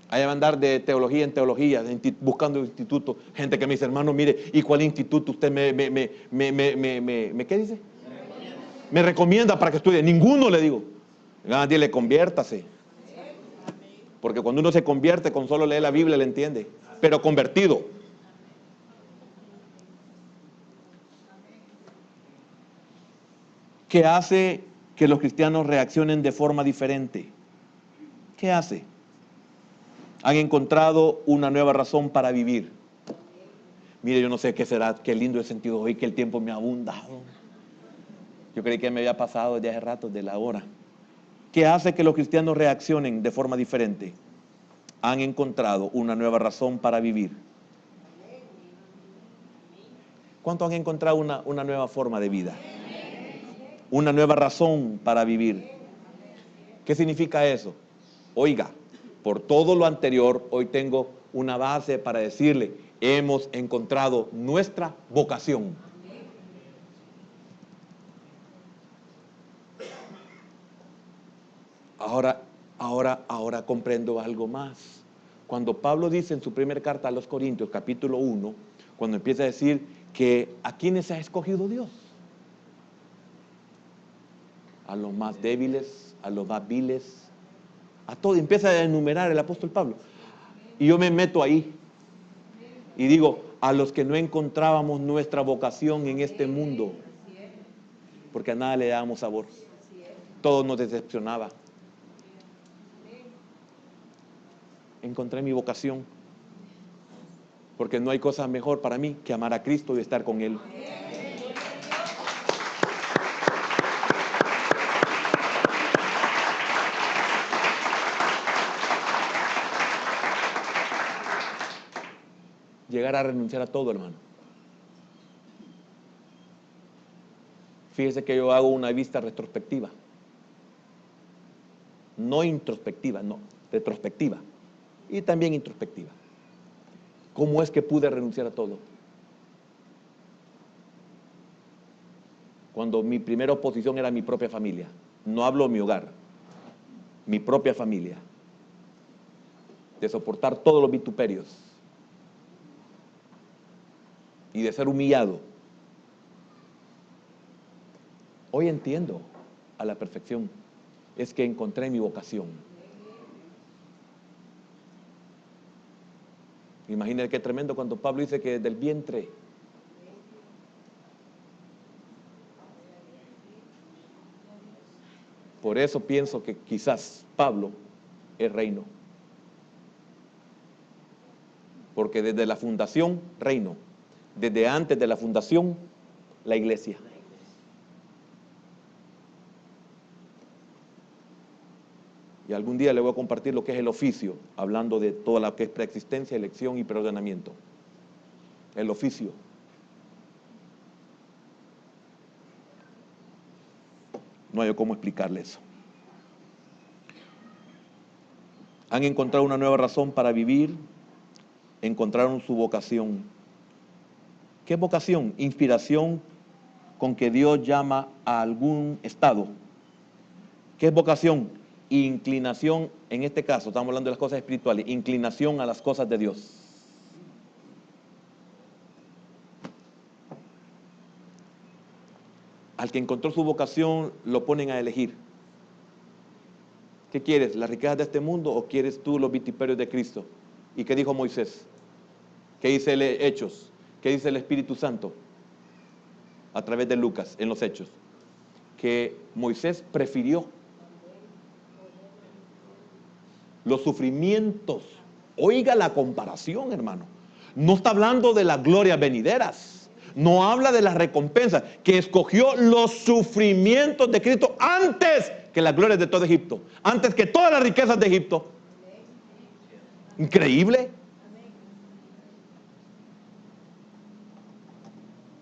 Ahí va a andar de teología en teología, buscando institutos. Gente que me dice, hermano, mire, ¿y cuál instituto usted ¿qué dice? Me recomienda para que estudie. Ninguno, le digo. Dile, conviértase. Porque cuando uno se convierte, con solo leer la Biblia le entiende. Pero convertido. ¿Qué hace que los cristianos reaccionen de forma diferente? ¿Qué hace? Han encontrado una nueva razón para vivir. Mire, yo no sé qué será, qué lindo he sentido hoy que el tiempo me ha abundado. Yo creí que me había pasado ya hace rato de la hora. ¿Qué hace que los cristianos reaccionen de forma diferente? Han encontrado una nueva razón para vivir. ¿Cuántos han encontrado una nueva forma de vida? Una nueva razón para vivir. ¿Qué significa eso? Oiga, por todo lo anterior, hoy tengo una base para decirle, hemos encontrado nuestra vocación. Ahora comprendo algo más. Cuando Pablo dice en su primera carta a los Corintios, capítulo 1, cuando empieza a decir que ¿a quiénes ha escogido Dios? A los más débiles, a los más viles, a todo. Empieza a enumerar el apóstol Pablo. Y yo me meto ahí y digo, a los que no encontrábamos nuestra vocación en este mundo, porque a nada le dábamos sabor. Todo nos decepcionaba. Encontré mi vocación, porque no hay cosa mejor para mí que amar a Cristo y estar con Él. Llegar a renunciar a todo, hermano. Fíjese que yo hago una vista retrospectiva. No introspectiva, no, retrospectiva. Y también introspectiva. ¿Cómo es que pude renunciar a todo? Cuando mi primera oposición era mi propia familia. No hablo de mi hogar, mi propia familia. De soportar todos los vituperios. Y de ser humillado. Hoy entiendo a la perfección. Es que encontré mi vocación. Imagínense qué tremendo cuando Pablo dice que desde el vientre. Por eso pienso que quizás Pablo es reino. Porque desde la fundación, reino. Desde antes de la fundación, la iglesia. Y algún día le voy a compartir lo que es el oficio, hablando de toda lo que es preexistencia, elección y preordenamiento. El oficio. No hay cómo explicarle eso. Han encontrado una nueva razón para vivir, encontraron su vocación. ¿Qué vocación? Inspiración con que Dios llama a algún estado. ¿Qué es vocación? Inclinación, en este caso estamos hablando de las cosas espirituales, inclinación a las cosas de Dios. Al que encontró su vocación lo ponen a elegir. ¿Qué quieres? ¿Las riquezas de este mundo o quieres tú los vituperios de Cristo? ¿Y qué dijo Moisés? ¿Qué dice Hechos? ¿Qué dice el Espíritu Santo? A través de Lucas, en los Hechos. Que Moisés prefirió los sufrimientos. Oiga la comparación, hermano. No está hablando de las glorias venideras. No habla de las recompensas. Que escogió los sufrimientos de Cristo antes que las glorias de todo Egipto. Antes que todas las riquezas de Egipto. Increíble.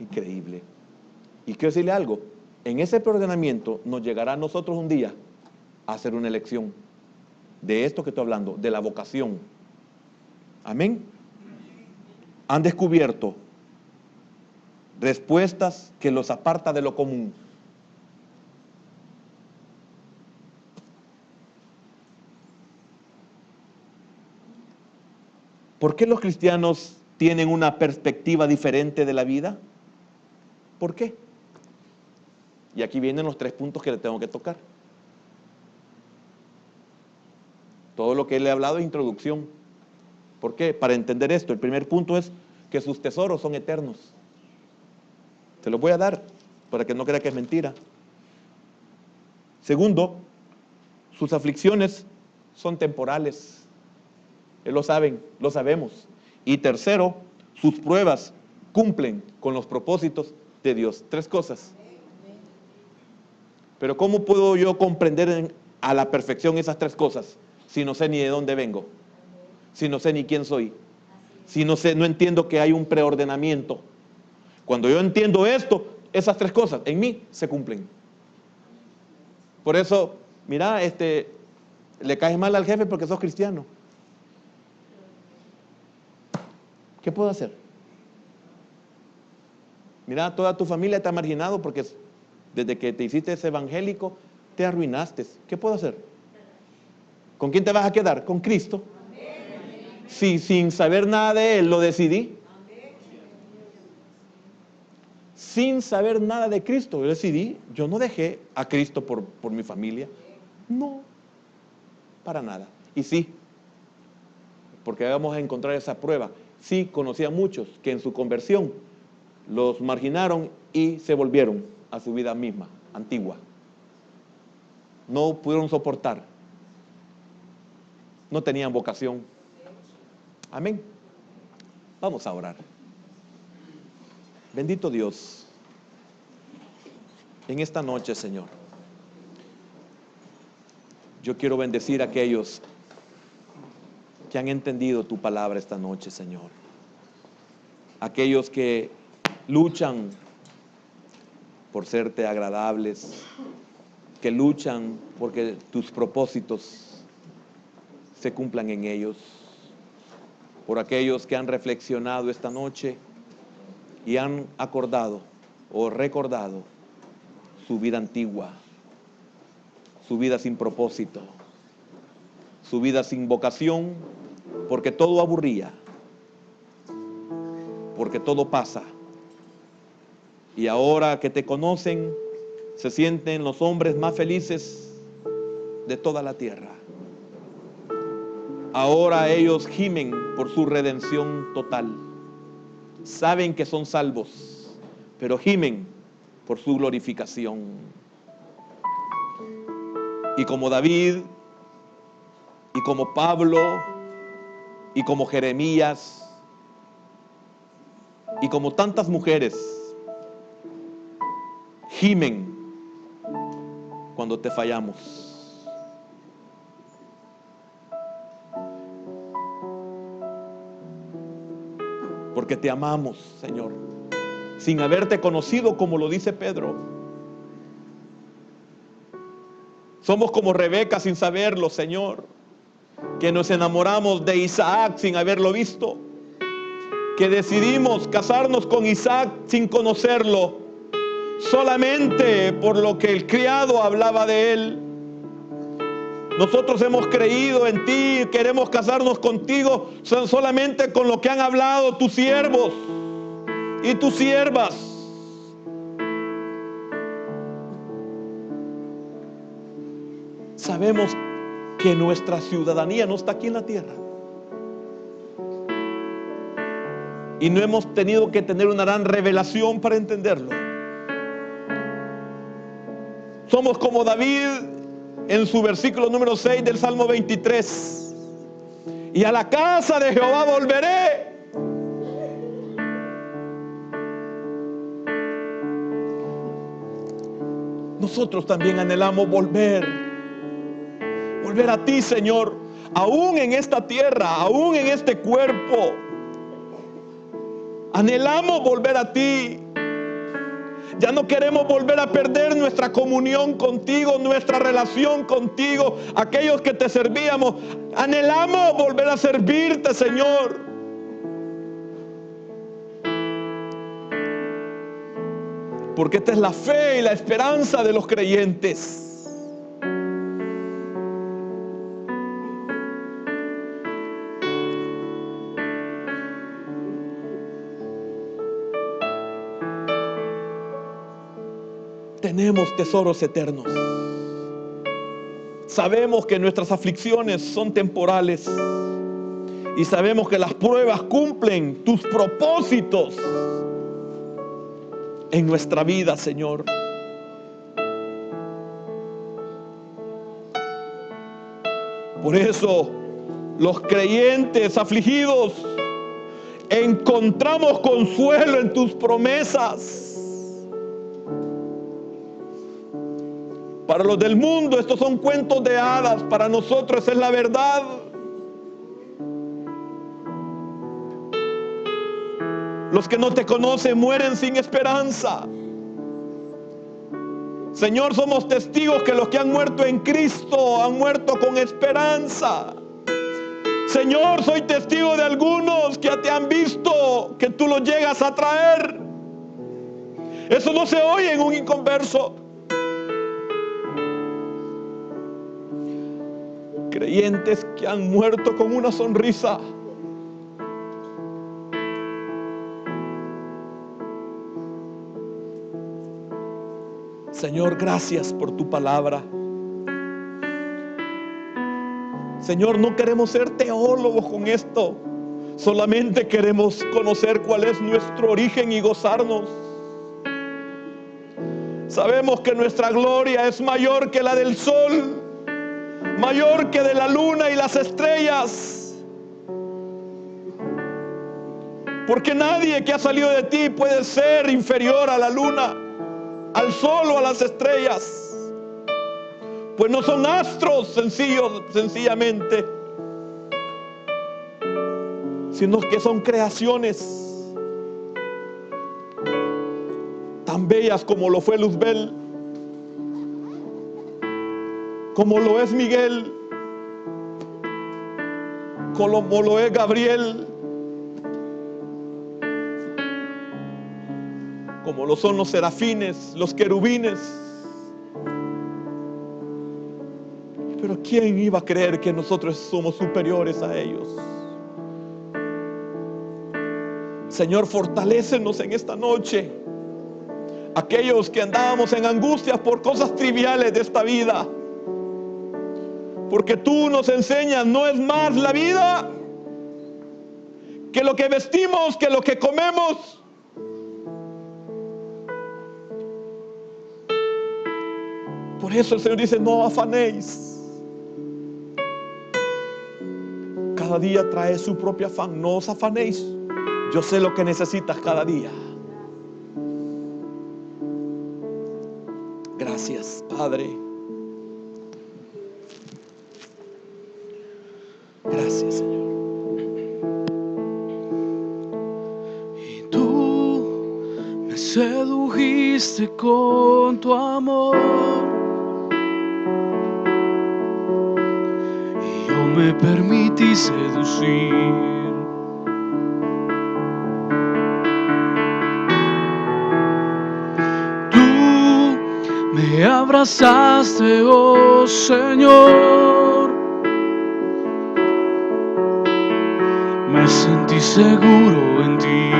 Increíble. Y quiero decirle algo. En ese preordenamiento nos llegará a nosotros un día a hacer una elección. De esto que estoy hablando, de la vocación. Amén. Han descubierto respuestas que los aparta de lo común. ¿Por qué los cristianos tienen una perspectiva diferente de la vida? ¿Por qué? Y aquí vienen los 3 puntos que le tengo que tocar. Todo lo que le he hablado es introducción. ¿Por qué? Para entender esto, el primer punto es que sus tesoros son eternos. Se los voy a dar para que no crea que es mentira. Segundo, sus aflicciones son temporales. Lo saben, lo sabemos. Y tercero, sus pruebas cumplen con los propósitos de Dios. 3 cosas. Pero ¿cómo puedo yo comprender a la perfección esas 3 cosas si no sé ni de dónde vengo? Si no sé ni quién soy. Si no entiendo que hay un preordenamiento. Cuando yo entiendo esto, esas 3 cosas en mí se cumplen. Por eso, mira, le caes mal al jefe porque sos cristiano. ¿Qué puedo hacer? Mira, toda tu familia te ha marginado porque desde que te hiciste ese evangélico, te arruinaste. ¿Qué puedo hacer? ¿Con quién te vas a quedar? Con Cristo. Si sin saber nada de Él lo decidí. Sin saber nada de Cristo, yo decidí, yo no dejé a Cristo por mi familia. No, para nada. Y sí, porque vamos a encontrar esa prueba. Sí, conocí a muchos que en su conversión los marginaron y se volvieron a su vida misma, antigua. No pudieron soportar. No tenían vocación. Amén. Vamos a orar. Bendito Dios, en esta noche, Señor, yo quiero bendecir a aquellos que han entendido tu palabra esta noche, Señor. Aquellos que luchan por serte agradables, que luchan porque tus propósitos se cumplan en ellos. Por aquellos que han reflexionado esta noche y han acordado o recordado su vida antigua, su vida sin propósito, su vida sin vocación, porque todo aburría, porque todo pasa. Y ahora que te conocen, se sienten los hombres más felices de toda la tierra. Ahora ellos gimen por su redención total. Saben que son salvos, pero gimen por su glorificación. Y como David, y como Pablo, y como Jeremías, y como tantas mujeres, gimen cuando te fallamos. Porque te amamos, Señor, sin haberte conocido, como lo dice Pedro. Somos como Rebeca sin saberlo, Señor, que nos enamoramos de Isaac sin haberlo visto, que decidimos casarnos con Isaac sin conocerlo, solamente por lo que el criado hablaba de él. Nosotros hemos creído en ti, queremos casarnos contigo solamente con lo que han hablado tus siervos y tus siervas. Sabemos que nuestra ciudadanía no está aquí en la tierra. Y no hemos tenido que tener una gran revelación para entenderlo. Somos como David en su versículo número 6 del Salmo 23. Y a la casa de Jehová volveré. Nosotros también anhelamos volver a ti, Señor, aún en esta tierra, aún en este cuerpo. Anhelamos volver a ti. Ya no queremos volver a perder nuestra comunión contigo, nuestra relación contigo, aquellos que te servíamos. Anhelamos volver a servirte, Señor. Porque esta es la fe y la esperanza de los creyentes. Tenemos tesoros eternos. Sabemos que nuestras aflicciones son temporales y sabemos que las pruebas cumplen tus propósitos en nuestra vida, Señor. Por eso, los creyentes afligidos encontramos consuelo en tus promesas. Para los del mundo estos son cuentos de hadas, para nosotros es la verdad. Los que no te conocen mueren sin esperanza. Señor, somos testigos que los que han muerto en Cristo han muerto con esperanza. Señor, soy testigo de algunos que te han visto, que tú los llegas a traer. Eso no se oye en un inconverso. Creyentes que han muerto con una sonrisa. Señor, gracias por tu palabra. Señor, no queremos ser teólogos con esto. Solamente queremos conocer cuál es nuestro origen y gozarnos. Sabemos que nuestra gloria es mayor que la del sol, mayor que de la luna y las estrellas. Porque nadie que ha salido de ti puede ser inferior a la luna, al sol o a las estrellas. Pues no son astros sencillamente, sino que son creaciones tan bellas como lo fue Luzbel, como lo es Miguel, como lo es Gabriel, como lo son los serafines, los querubines. Pero ¿quién iba a creer que nosotros somos superiores a ellos? Señor, fortalécenos en esta noche. Aquellos que andábamos en angustias por cosas triviales de esta vida. Porque tú nos enseñas, no es más la vida que lo que vestimos, que lo que comemos. Por eso el Señor dice, no afanéis. Cada día trae su propio afán, no os afanéis. Yo sé lo que necesitas cada día. Gracias, Padre. Gracias, Señor. Y tú me sedujiste con tu amor. me permití seducir. Tú me abrazaste, oh Señor. Me sentí seguro en ti.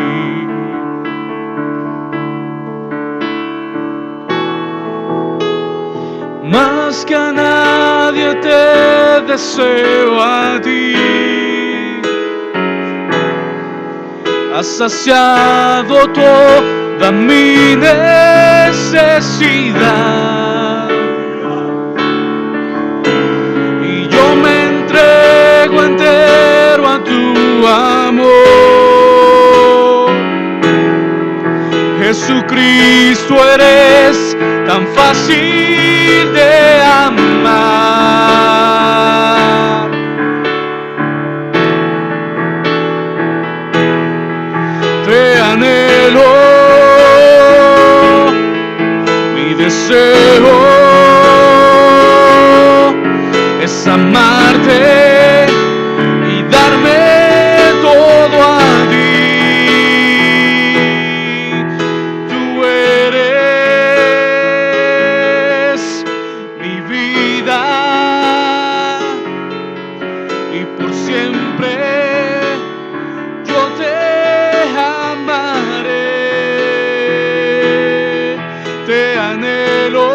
Más que a nadie te deseo a ti. Has saciado toda mi necesidad. Y yo me entrego entero a tu amor. Jesucristo, eres tan fácil de amar. Te anhelo, mi deseo es amarte y darme todo a ti. Tú eres mi vida y por siempre yo te amaré. Te anhelo,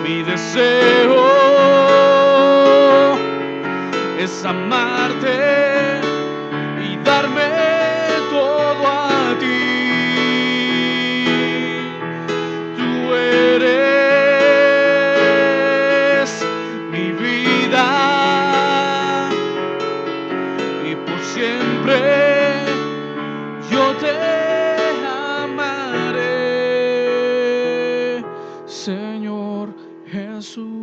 mi deseo es amarte y darme todo a ti. Tú eres mi vida y por siempre yo te amaré, Señor Jesús.